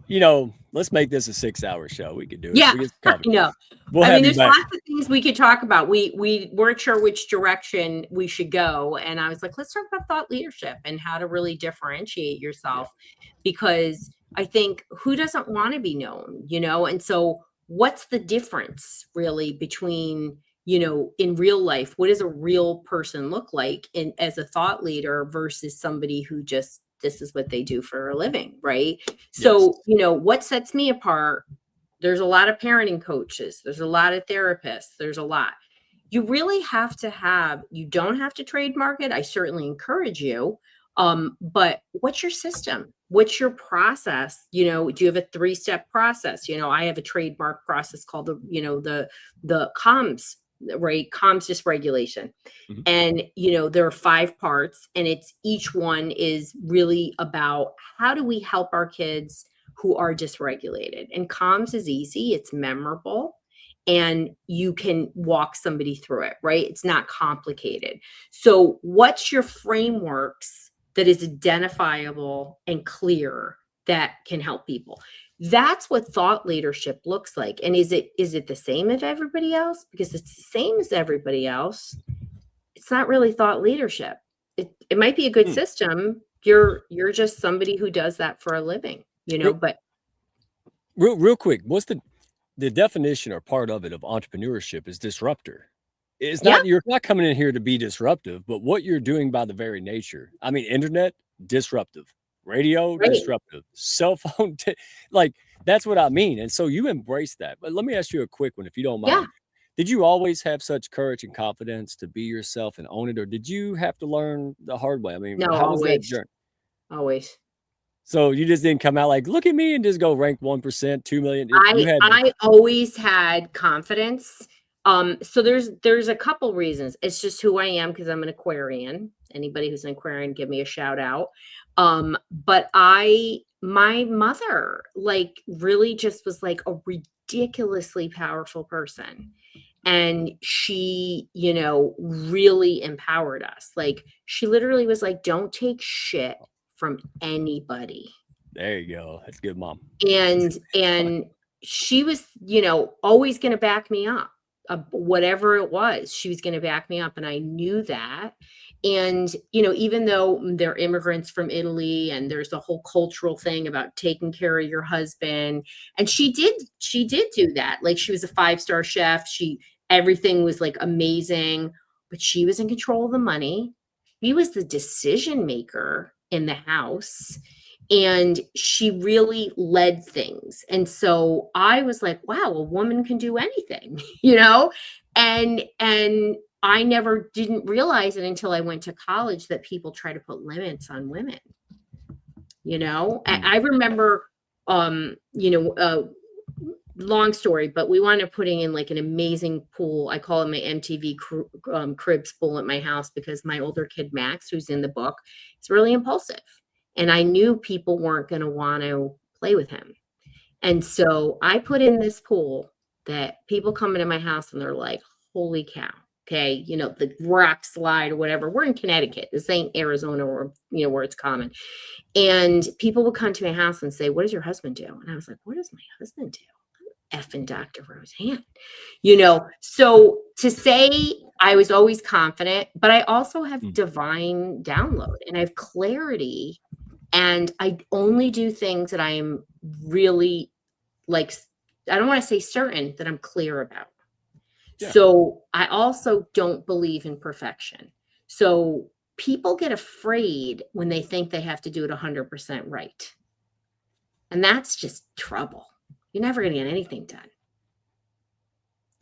Let's make this a 6-hour show. We could do it. Yeah, I know. There's lots of things we could talk about. We weren't sure which direction we should go. And I was like, let's talk about thought leadership and how to really differentiate yourself, because I think who doesn't want to be known, and so what's the difference really between, in real life, what does a real person look like as a thought leader versus somebody who just, this is what they do for a living, right? So, what sets me apart, there's a lot of parenting coaches, there's a lot of therapists, there's a lot. You really have to you don't have to trademark it. I certainly encourage you. But what's your system? What's your process? Do you have a 3-step process? I have a trademark process called the comms, right? Comms dysregulation. Mm-hmm. And, there are 5 parts, and each one is really about how do we help our kids who are dysregulated. And comms is easy. It's memorable, and you can walk somebody through it, right? It's not complicated. So what's your frameworks that is identifiable and clear that can help people? That's what thought leadership looks like. And is it the same as everybody else? Because it's the same as everybody else, it's not really thought leadership. It might be a good system. You're just somebody who does that for a living, but real quick, what's the definition or part of it of entrepreneurship is disruptor. It's not, you're not coming in here to be disruptive, but what you're doing by the very nature. Internet, disruptive. Radio, disruptive. Cell phone, like that's what I mean. And so you embrace that. But let me ask you a quick one, if you don't mind. Yeah. Did you always have such courage and confidence to be yourself and own it, or did you have to learn the hard way? No, how always. was that journey? Always. So you just didn't come out like, look at me and just go rank 1%, 2 million. I always had confidence. So there's a couple reasons. It's just who I am, because I'm an Aquarian. Anybody who's an Aquarian, give me a shout out. But my mother really just was like a ridiculously powerful person. And she, really empowered us. Like she literally was like, don't take shit from anybody. There you go. That's good, Mom. And she was, always going to back me up. Whatever it was, she was going to back me up. And I knew that. And, even though they're immigrants from Italy and there's a whole cultural thing about taking care of your husband, and she did do that. Like she was a 5-star chef. Everything was like amazing, but she was in control of the money. She was the decision maker in the house, and she really led things. And so I was like, wow, a woman can do anything, and I didn't realize it until I went to college that people try to put limits on women, I remember, long story, but we wound up putting in like an amazing pool. I call it my MTV cribs pool at my house, because my older kid, Max, who's in the book, is really impulsive. And I knew people weren't going to want to play with him. And so I put in this pool that people come into my house and they're like, holy cow, Okay. You know, the rock slide or whatever. We're in Connecticut. This ain't Arizona or, you know, where it's common. And people would come to my house and say, what does your husband do? And I was like, what does my husband do? Effing Dr. Roseanne, you know? So to say I was always confident, but I also have divine download and I have clarity, and I only do things that I am really like, I don't want to say certain, that I'm clear about. Yeah. So I also don't believe in perfection. So people get afraid when they think they have to do it 100% right. And that's just trouble. You're never going to get anything done.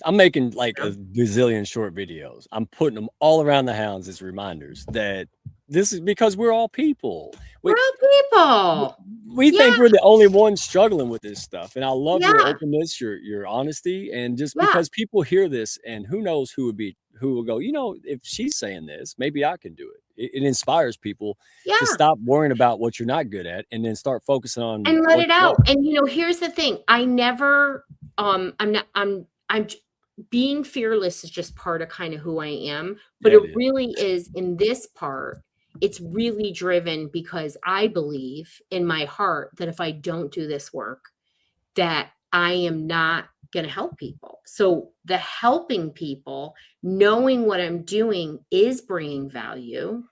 I'm making like a gazillion short videos. I'm putting them all around the house as reminders that this is because we're all people. We're all people. We think we're the only ones struggling with this stuff. And I love your Yeah. openness, your honesty. And just Yeah. because people hear this, and who knows who will go, you know, if she's saying this, maybe I can do it. It inspires people to stop worrying about what you're not good at and then start focusing on and let what it you out. are. And you know, here's the thing. I never, I'm being fearless is just part of kind of who I am, but Yeah, it really is in this part. It's really driven because I believe in my heart that if I don't do this work, that I am not going to help people. So the helping people, knowing what I'm doing is bringing value,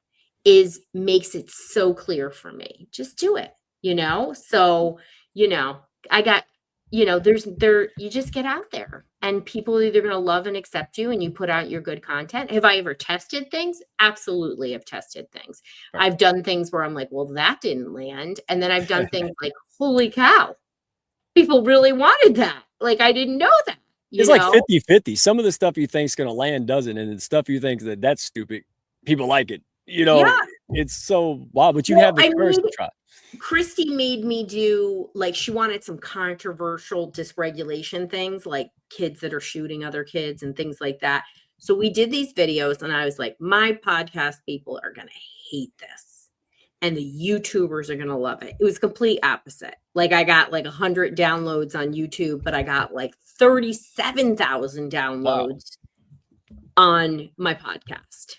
makes it so clear for me. Just do it, you know? So, you know, I got, you know, you just get out there and people are either going to love and accept you and you put out your good content. Have I ever tested things? Absolutely. I've tested things. Right. I've done things where I'm like, well, that didn't land. And then I've done things like, holy cow, people really wanted that. Like, I didn't know that. It's like 50-50. Some of the stuff you think is going to land doesn't. And the stuff you think that's stupid, people like it. You know, it's so wild, but you have the courage to try. Christy made me do, like, she wanted some controversial dysregulation things, like kids that are shooting other kids and things like that. So we did these videos and I was like, my podcast people are going to hate this. And the YouTubers are going to love it. It was complete opposite. Like I got like 100 downloads on YouTube, but I got like 37,000 downloads on my podcast.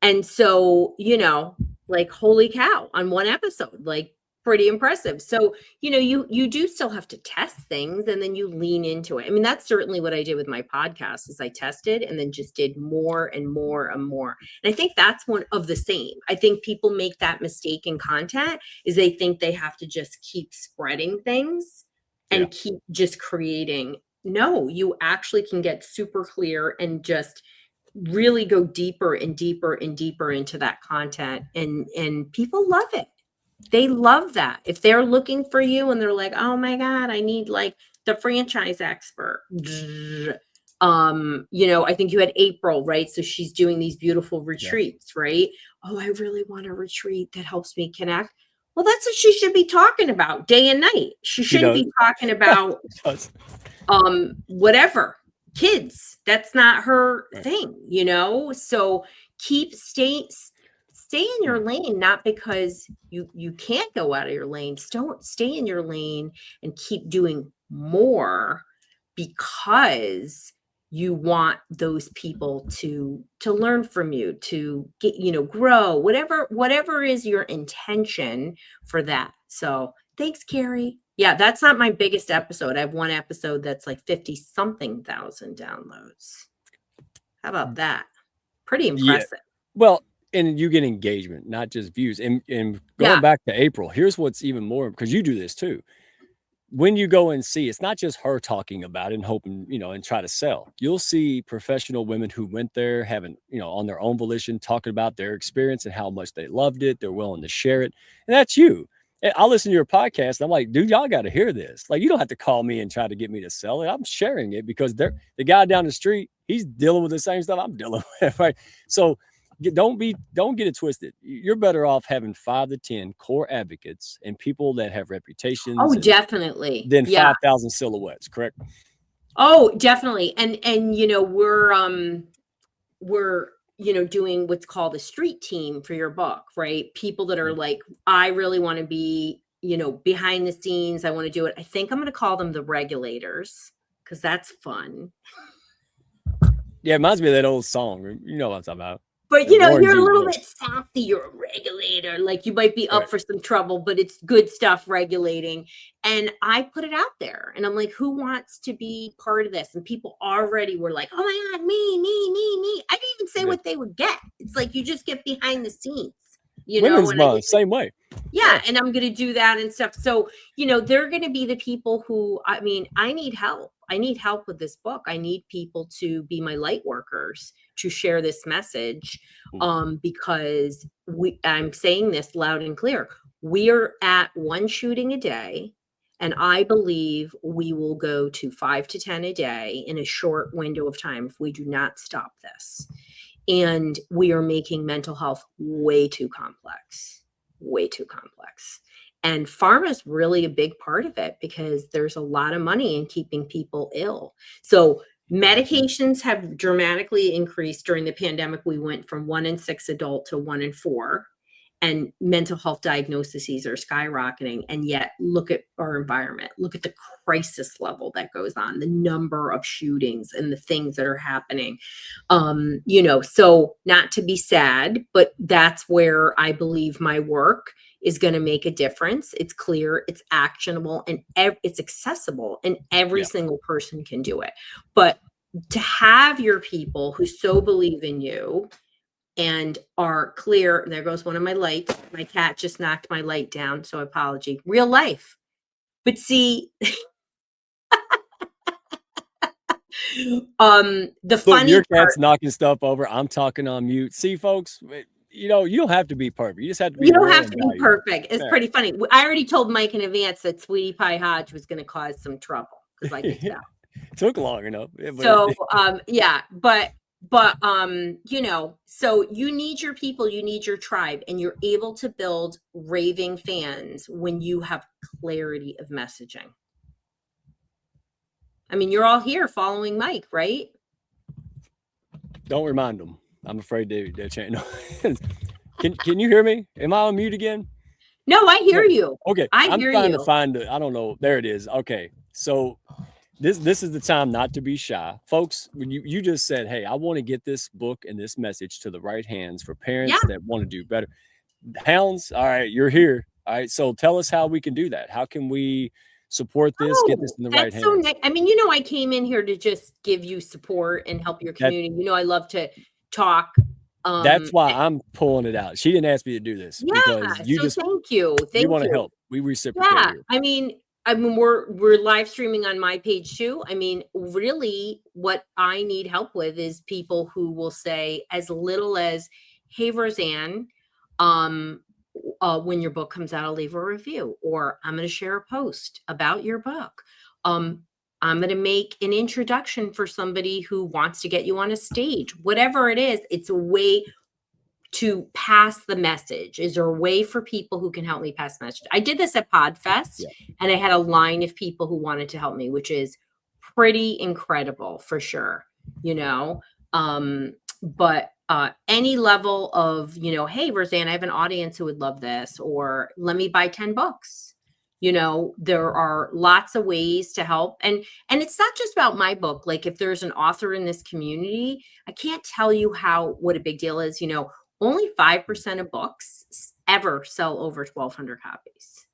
And so, you know, like, holy cow, on one episode, like, pretty impressive. So, you know, you do still have to test things and then you lean into it. I mean, that's certainly what I did with my podcast is I tested and then just did more and more and more. And I think that's one of the same. I think people make that mistake in content is they think they have to just keep spreading things and keep just creating. No, you actually can get super clear and just really go deeper and deeper and deeper into that content, and people love it. They love that. If they're looking for you and they're like, oh my God, I need like the franchise expert. You know, I think you had April, right? So she's doing these beautiful retreats, right? Oh, I really want a retreat that helps me connect. Well, that's what she should be talking about day and night. She shouldn't be talking about whatever. Kids, that's not her thing, you know? So stay in your lane, not because you can't go out of your lane. Don't stay in your lane and keep doing more because you want those people to learn from you, to get, you know, grow, whatever is your intention for that. So thanks, Carrie. Yeah, that's not my biggest episode. I have one episode that's like 50-something thousand downloads. How about that? Pretty impressive. Yeah. Well, and you get engagement, not just views. And going back to April, here's what's even more, because you do this too. When you go and see, it's not just her talking about it and hoping, you know, and try to sell. You'll see professional women who went there having, you know, on their own volition, talking about their experience and how much they loved it. They're willing to share it. And that's you. I'll listen to your podcast. I'm like, dude, y'all got to hear this. Like, you don't have to call me and try to get me to sell it. I'm sharing it because the guy down the street, he's dealing with the same stuff I'm dealing with. Right. So don't get it twisted. You're better off having 5 to 10 core advocates and people that have reputations. Oh, definitely. Than 5,000 silhouettes. Correct. Oh, definitely. And, you know, we're, you know, doing what's called a street team for your book, right? People that are like, I really want to be, you know, behind the scenes. I want to do it. I think I'm going to call them the regulators because that's fun. Yeah, it reminds me of that old song. You know what I'm talking about. But The Warren you're a G. little Yeah. bit softy. You're a regulator. Like you might be up Right. for some trouble, but it's good stuff regulating. And I put it out there and I'm like, who wants to be part of this? And people already were like, oh my God, me. I didn't even say Yeah. what they would get. It's like you just get behind the scenes, Women's and I Month, get same way. yeah, and I'm going to do that and stuff. So, they're going to be the people who, I mean, I need help. I need help with this book. I need people to be my light workers to share this message. Because I'm saying this loud and clear. We are at one shooting a day. And I believe we will go to 5 to 10 a day in a short window of time if we do not stop this. And we are making mental health way too complex. And pharma is really a big part of it because there's a lot of money in keeping people ill. So medications have dramatically increased during the pandemic. We went from 1 in 6 adult to 1 in 4, and mental health diagnoses are skyrocketing. And yet look at our environment, look at the crisis level that goes on, the number of shootings and the things that are happening. So not to be sad, but that's where I believe my work is going to make a difference. It's clear, it's actionable, and it's accessible, and every single person can do it. But to have your people who so believe in you and are clear, there goes one of my lights. My cat just knocked my light down, so apology. Real life. But see, the funny your cat's part, knocking stuff over. I'm talking on mute. See, folks, you don't have to be perfect. You just have to be. You don't real have and to be valuable. perfect. It's pretty funny. I already told Mike in advance that Sweetie Pie Hodge was going to cause some trouble because I could tell. Took long enough. So, so you need your people, you need your tribe, and you're able to build raving fans when you have clarity of messaging. I mean, you're all here following Mike, right? Don't remind them. I'm afraid they're chanting. Can you hear me? Am I on mute again? No, I hear you. Okay. I'm trying to find I don't know. There it is. Okay. So this is the time not to be shy. Folks, when you just said, hey, I want to get this book and this message to the right hands for parents that want to do better. Hounds, all right, you're here. All right. So tell us how we can do that. How can we support this, get this in the right hands? So nice. I mean, I came in here to just give you support and help your community. I love to talk. That's why I'm pulling it out. She didn't ask me to do this because thank you. You want to help. We reciprocate here. I mean, we're live streaming on my page too. I mean, really what I need help with is people who will say as little as, hey, Roseanne, when your book comes out, I'll leave a review, or I'm going to share a post about your book. I'm going to make an introduction for somebody who wants to get you on a stage, whatever it is. It's a way to pass the message. Is there a way for people who can help me pass the message? I did this at Podfest and I had a line of people who wanted to help me, which is pretty incredible for sure, but any level of, hey, Roseanne, I have an audience who would love this, or let me buy 10 books. There are lots of ways to help. And it's not just about my book. Like if there's an author in this community, I can't tell you what a big deal is. Only 5% of books ever sell over 1,200 copies.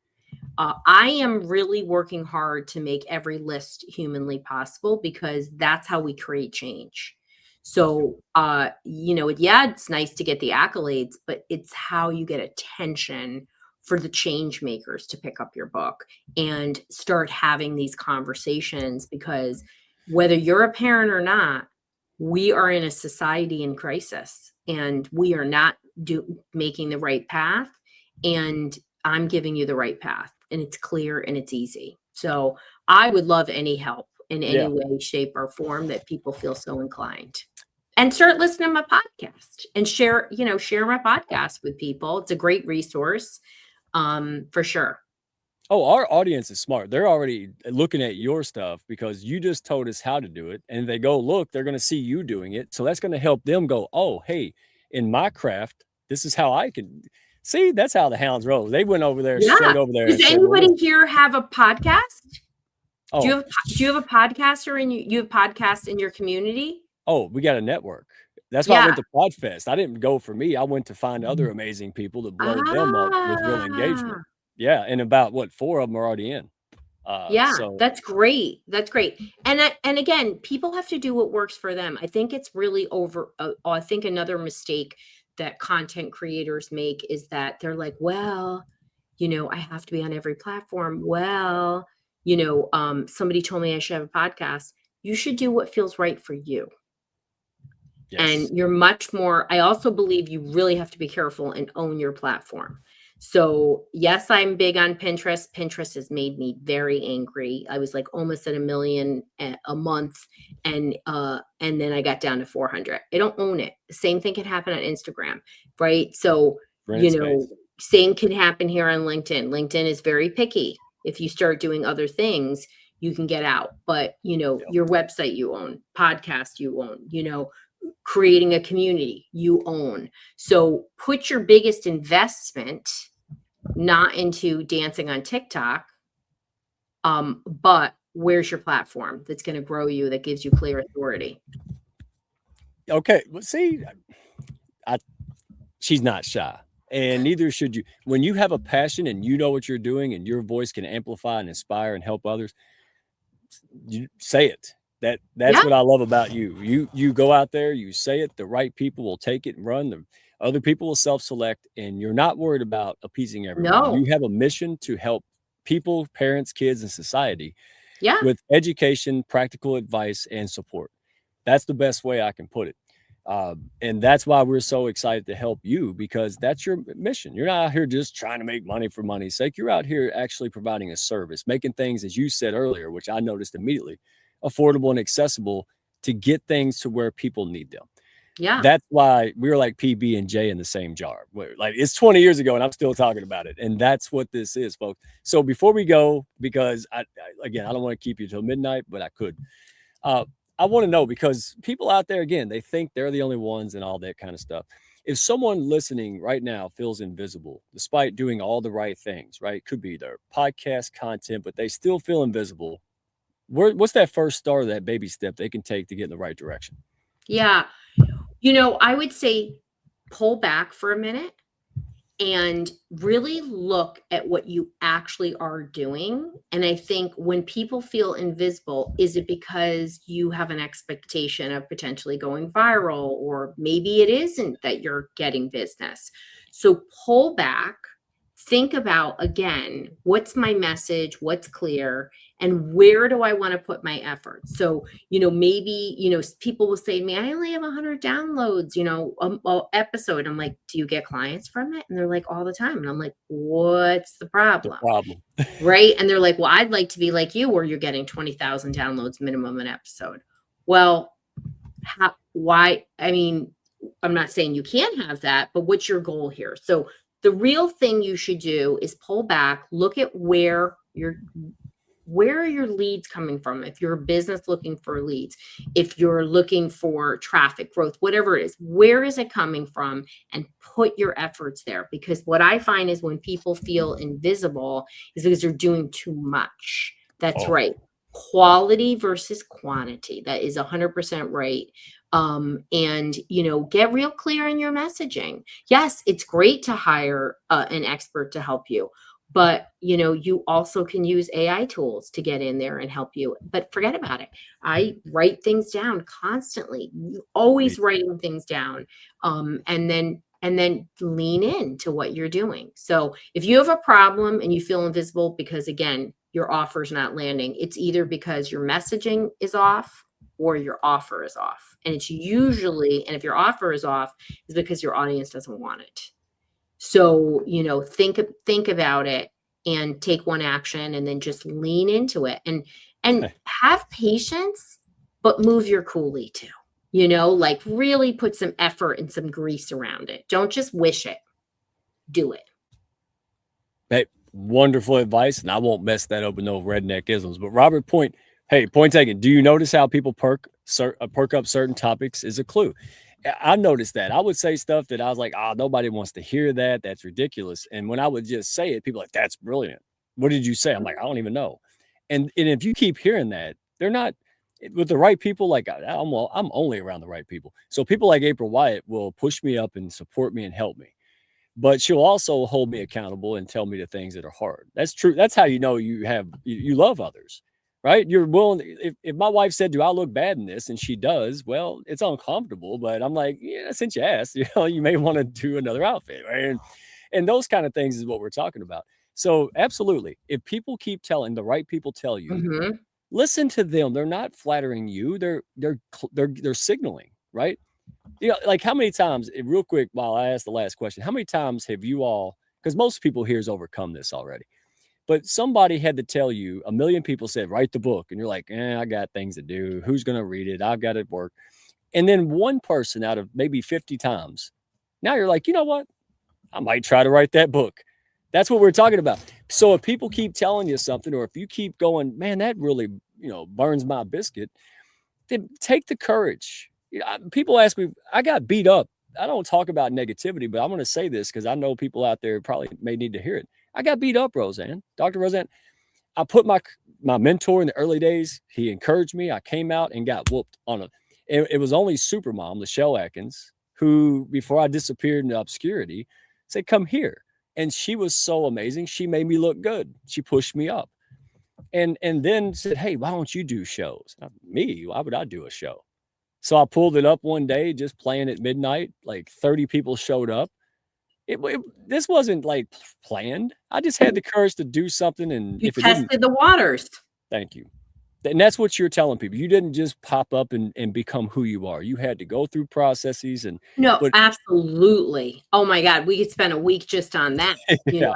I am really working hard to make every list humanly possible because that's how we create change. So, it's nice to get the accolades, but it's how you get attention for the change makers to pick up your book and start having these conversations, because whether you're a parent or not, we are in a society in crisis and we are not making the right path. And I'm giving you the right path, and it's clear and it's easy. So I would love any help in any way, shape, or form that people feel so inclined. And start listening to my podcast and share my podcast with people. It's a great resource, for sure. Oh, our audience is smart. They're already looking at your stuff because you just told us how to do it. And they go, look, they're going to see you doing it. So that's going to help them go, oh, hey, in my craft, this is how I can see. That's how the hounds roll. They went over there, straight over there. Does anybody here have a podcast? Oh. Do you have a podcaster and you have podcasts in your community? Oh, we got a network. That's why I Yeah. went to Podfest. I didn't go for me. I went to find other amazing people to blow them up with real engagement. Ah. Yeah, and about what 4 of them are already in. Yeah, So that's great. That's great. And again, people have to do what works for them. I think it's really I think another mistake that content creators make is that they're like, well, I have to be on every platform. Well, somebody told me I should have a podcast. You should do what feels right for you. And yes, you're much more I also believe you really have to be careful and own your platform. So, yes, I'm big on Pinterest. Pinterest has made me very angry. I was, like, almost at 1,000,000 a month, and then I got down to 400. I don't own it. The same thing can happen on Instagram, right? So, rent space. same can happen here on LinkedIn. LinkedIn is very picky. If you start doing other things, you can get out. But, Yep. your website you own, podcast you own, creating a community you own. So put your biggest investment not into dancing on TikTok, but where's your platform that's going to grow you, that gives you clear authority? Okay, well, see, she's not shy, and neither should you. When you have a passion and you know what you're doing, and your voice can amplify and inspire and help others, you say it. That's Yeah, what I love about you. You go out there, you say it, the right people will take it and run. The other people will self-select, and you're not worried about appeasing everyone. no, You have a mission to help people, parents, kids, and society yeah, with education, practical advice, and support. That's the best way I can put it. And that's why we're so excited to help you, because that's your mission. You're not out here just trying to make money for money's sake. You're out here actually providing a service, making things, as you said earlier, which I noticed immediately, affordable and accessible to get things to where people need them. yeah, That's why we're like PB and J in the same jar. Like, it's 20 years ago and I'm still talking about it. And that's what this is, folks. So before we go, because again, I don't want to keep you till midnight, but I could. Uh, I want to know, because people out there, again, they think they're the only ones and all that kind of stuff. If someone listening right now feels invisible, despite doing all the right things, right? Could be their podcast content, but they still feel invisible. What's that first start, that baby step they can take to get in the right direction? yeah. I would say pull back for a minute and really look at what you actually are doing. And I think when people feel invisible, is it because you have an expectation of potentially going viral, or maybe it isn't that you're getting business? So pull back, think about, again, what's my message, what's clear, and where do I want to put my effort? So, maybe, people will say to me, I only have 100 downloads, episode. I'm like, do you get clients from it? And they're like, all the time. And I'm like, what's the The problem? problem. Right. And they're like, well, I'd like to be like you, where you're getting 20,000 downloads minimum an episode. Well, why? I mean, I'm not saying you can't have that, but what's your goal here? So the real thing you should do is pull back, look at where are your leads coming from? If you're a business looking for leads, if you're looking for traffic growth, whatever it is, where is it coming from? And put your efforts there. Because what I find is when people feel invisible is because they're doing too much. That's Oh, right. Quality versus quantity. That is 100% right. And get real clear in your messaging. Yes, it's great to hire an expert to help you, but you also can use AI tools to get in there and help you. But forget about it. I write things down constantly, me always writing things down, and then lean into what you're doing. So if you have a problem and you feel invisible because, again, your offer's not landing, it's either because your messaging is off or your offer is off. And it's usually, and if your offer is off, is because your audience doesn't want it. So, think about it and take one action, and then just lean into it, and have patience, but move your coolie too. Like, really put some effort and some grease around it. Don't just wish it. Do it. Hey, wonderful advice, and I won't mess that up with no redneck isms. But Robert, point taken. Do you notice how people perk up certain topics is a clue? I noticed that. I would say stuff that I was like, oh, nobody wants to hear that. That's ridiculous. And when I would just say it, people are like, that's brilliant. What did you say? I'm like, I don't even know. And if you keep hearing that, they're not, with the right people, like I'm only around the right people. So people like April Wyatt will push me up and support me and help me. But she'll also hold me accountable and tell me the things that are hard. That's true. That's how you know you love others, right? You're willing. If my wife said, "Do I look bad in this?" and she does, well, it's uncomfortable. But I'm like, yeah, since you asked, you may want to do another outfit, right? And those kind of things is what we're talking about. So absolutely, if people keep telling the right people tell you, Mhm. listen to them. They're not flattering you. They're signaling, right? Like how many times, real quick, while I ask the last question, how many times have you all, because most people here's overcome this already, but somebody had to tell you, a million people said, write the book. And you're like, I got things to do. Who's going to read it? I've got to work. And then one person out of maybe 50 times, now you're like, you know what? I might try to write that book. That's what we're talking about. So if people keep telling you something, or if you keep going, man, that really, burns my biscuit, then take the courage. People ask me, I got beat up. I don't talk about negativity, but I'm going to say this because I know people out there probably may need to hear it. I got beat up, Roseanne. Dr. Roseanne, I put my mentor in the early days. He encouraged me. I came out and got whooped on it was only Supermom, Michelle Atkins, who, before I disappeared into obscurity, said, come here. And she was so amazing. She made me look good. She pushed me up. And then said, hey, why don't you do shows? Me? Why would I do a show? So I pulled it up one day, just playing at midnight. Like 30 people showed up. This wasn't like planned. I just had the courage to do something. And You if it didn't, tested the waters. thank you. And that's what you're telling people. You didn't just pop up and become who you are. You had to go through processes No, but absolutely. Oh my God, we could spend a week just on that, you yeah,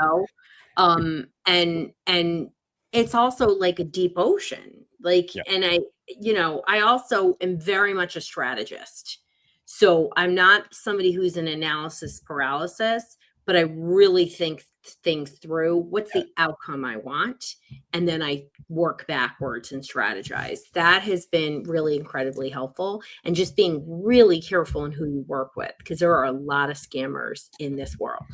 know? And it's also like a deep ocean. Like, yeah, and I also am very much a strategist. So I'm not somebody who's an analysis paralysis, but I really think things through. What's yeah. the outcome I want? And then I work backwards and strategize. That has been really incredibly helpful. And just being really careful in who you work with, because there are a lot of scammers in this world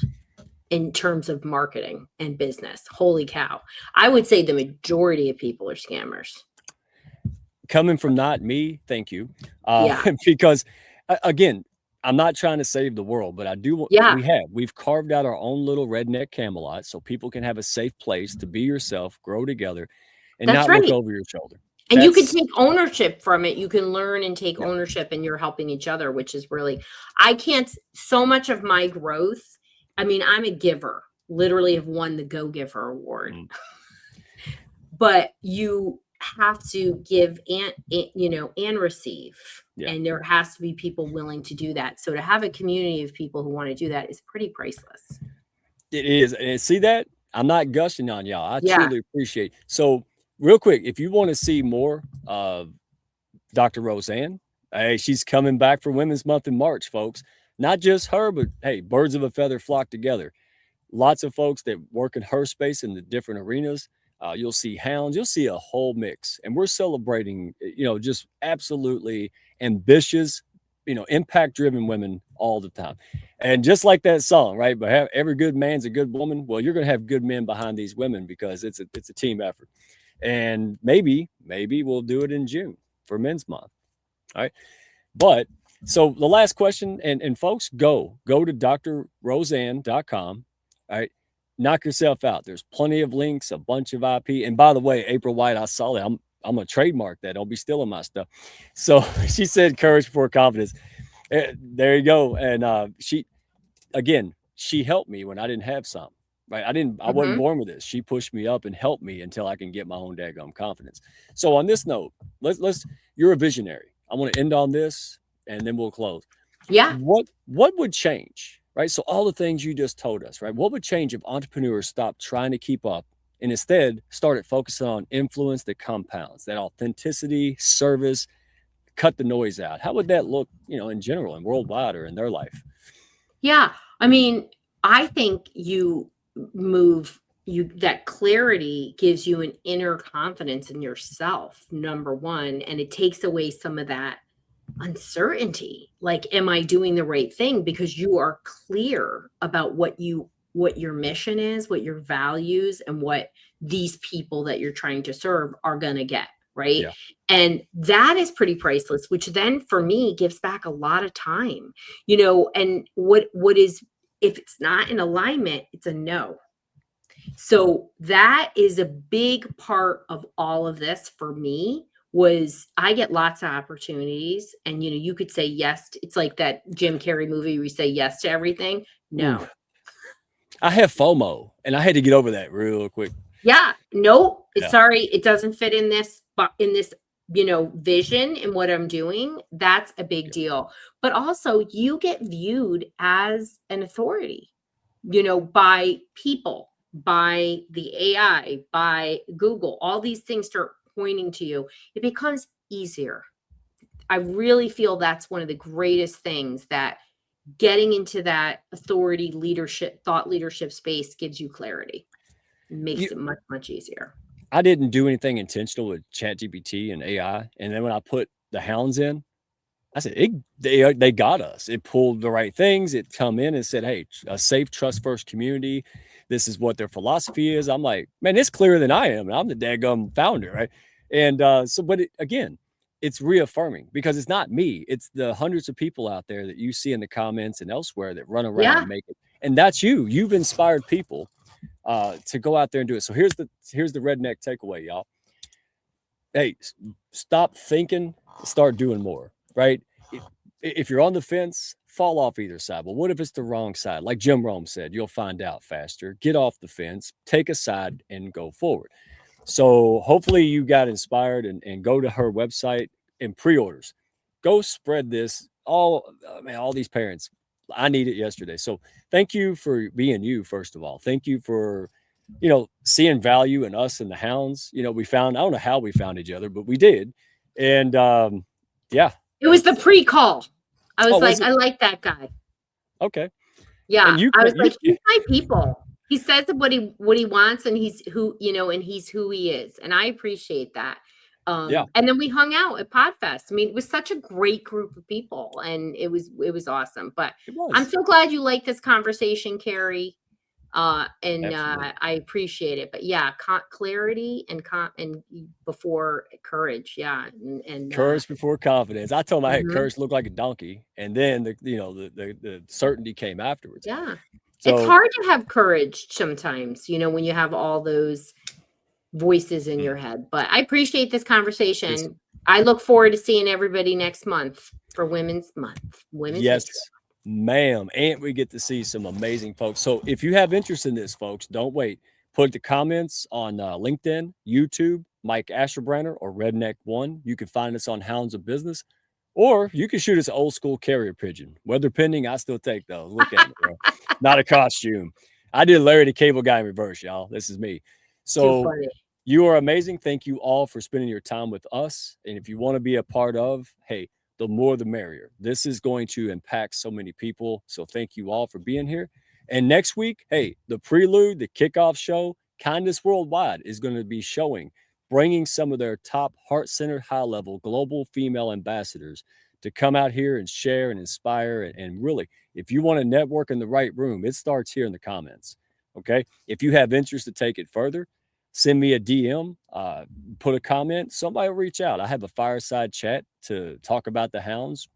in terms of marketing and business. Holy cow. I would say the majority of people are scammers. Coming from not me, thank you. Yeah. Because again, I'm not trying to save the world, but I do. Yeah. We've carved out our own little redneck Camelot so people can have a safe place to be yourself, grow together, and That's not look right. over your shoulder. And you can That's take ownership from it. You can learn and take yeah, ownership, and you're helping each other, which is really, so much of my growth. I mean, I'm a giver, literally have won the Go Giver Award, mm, but you have to give and receive. yeah. And there has to be people willing to do that. So to have a community of people who want to do that is pretty priceless. It is. And see that? I'm not gushing on y'all. I Yeah. truly appreciate. So, real quick, if you want to see more of Dr. Roseanne, hey, she's coming back for Women's Month in March, folks. Not just her, but hey, birds of a feather flock together. Lots of folks that work in her space in the different arenas. You'll see hounds, you'll see a whole mix. And we're celebrating, just absolutely ambitious, impact driven women all the time. And just like that song, right? But every good man's a good woman. Well, you're going to have good men behind these women because it's a team effort. And maybe we'll do it in June for Men's Month. All right. But so the last question, and folks, go to drroseanne.com. All right. Knock yourself out. There's plenty of links, a bunch of IP. And by the way, April White, I saw that. I'm gonna trademark that. Don't be stealing my stuff. So she said courage before confidence. There you go. And she helped me when I didn't have some. Right. I wasn't Mhm. born with this. She pushed me up and helped me until I can get my own daggum confidence. So on this note, let's you're a visionary. I want to end on this and then we'll close. Yeah. What would change? Right. So all the things you just told us, right? What would change if entrepreneurs stopped trying to keep up and instead started focusing on influence that compounds, that authenticity, service, cut the noise out? How would that look, in general and worldwide or in their life? Yeah. I mean, I think that clarity gives you an inner confidence in yourself, number one, and it takes away some of that uncertainty. Like, am I doing the right thing? Because you are clear about what your mission is, what your values, and what these people that you're trying to serve are going to get. right? Yeah. And that is pretty priceless, which then for me gives back a lot of time, you know. And what is, if it's not in alignment, it's a no. So that is a big part of all of this for me. Was I get lots of opportunities, and you know, you could say yes it's like that Jim Carrey movie where you say yes to everything. No. Ooh. I have FOMO, and I had to get over that real quick. Yeah, no, Yeah. sorry, it doesn't fit in this, you know, vision and what I'm doing. That's a big deal. But also, you get viewed as an authority, you know, by people, by the AI, by Google. All these things start pointing to you. It becomes easier. I really feel that's one of the greatest things, that getting into that authority leadership, thought leadership space gives you clarity. Makes it much, much easier. I didn't do anything intentional with ChatGPT and AI. And then when I put the hounds in, I said, they got us. It pulled the right things. It come in and said, hey, a safe, trust first community. This is what their philosophy is. I'm like, man, it's clearer than I am. I'm the daggum founder, right? And but again, it's reaffirming, because it's not me. It's the hundreds of people out there that you see in the comments and elsewhere that run around and make it. And that's you. You've inspired people to go out there and do it. So here's the redneck takeaway, y'all. Hey, stop thinking, start doing more, right? If you're on the fence, fall off either side. But what if it's the wrong side? Like Jim Rome said, you'll find out faster. Get off the fence, take a side, and go forward. So hopefully you got inspired, and go to her website and pre-orders. Go spread this. All these parents, I need it yesterday. So thank you for being you, first of all. Thank you for, you know, seeing value in us and the hounds. You know, I don't know how we found each other, but we did. And yeah. It was the pre-call. I was like, was I like that guy. Okay. Yeah. I was like, he's my people. He says what he wants, and he's who, you know, and he's who he is. And I appreciate that. And then we hung out at Podfest. I mean, it was such a great group of people, and it was awesome. But I'm so glad you like this conversation, Carrie. And I appreciate it. But yeah, clarity and before courage. Yeah. And courage before confidence. I told him I had courage look like a donkey, and then the certainty came afterwards. Yeah. So, it's hard to have courage sometimes, you know, when you have all those voices in your head. But I appreciate this conversation. I look forward to seeing everybody next month for Women's Month. Yes, ma'am. And we get to see some amazing folks. So if you have interest in this, folks, don't wait. Put the comments on LinkedIn, YouTube, Mike Asherbrenner, or Redneck One. You can find us on Hounds of Business, or you can shoot us an old school carrier pigeon. Weather pending, I still take those. Look at me, bro. Not a costume. I did Larry the Cable Guy in reverse, y'all. This is me. So you are amazing. Thank you all for spending your time with us. And if you want to be a part of, hey, the more the merrier. This is going to impact so many people. So thank you all for being here. And next week, hey, the prelude, the kickoff show, Kindness Worldwide is going to be showing, bringing some of their top heart-centered, high-level global female ambassadors to come out here and share and inspire. And really, if you want to network in the right room, it starts here in the comments. Okay. If you have interest to take it further, send me a DM, put a comment, somebody will reach out. I have a fireside chat to talk about the hounds.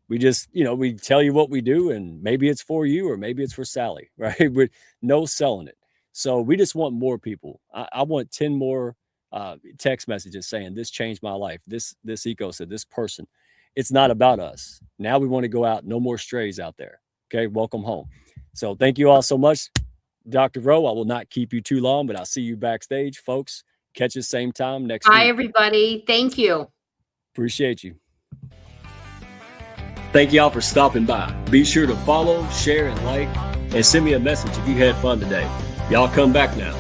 We just, you know, we tell you what we do, and maybe it's for you or maybe it's for Sally, right? With no selling it. So we just want more people. I want 10 more text messages saying this changed my life. This ecosystem, this person. It's not about us. Now we want to go out. No more strays out there. Okay. Welcome home. So thank you all so much. Dr. Rowe, I will not keep you too long, but I'll see you backstage, folks. Catch us same time next week. Bye, everybody. Thank you. Appreciate you. Thank y'all for stopping by. Be sure to follow, share, and like, and send me a message if you had fun today. Y'all come back now.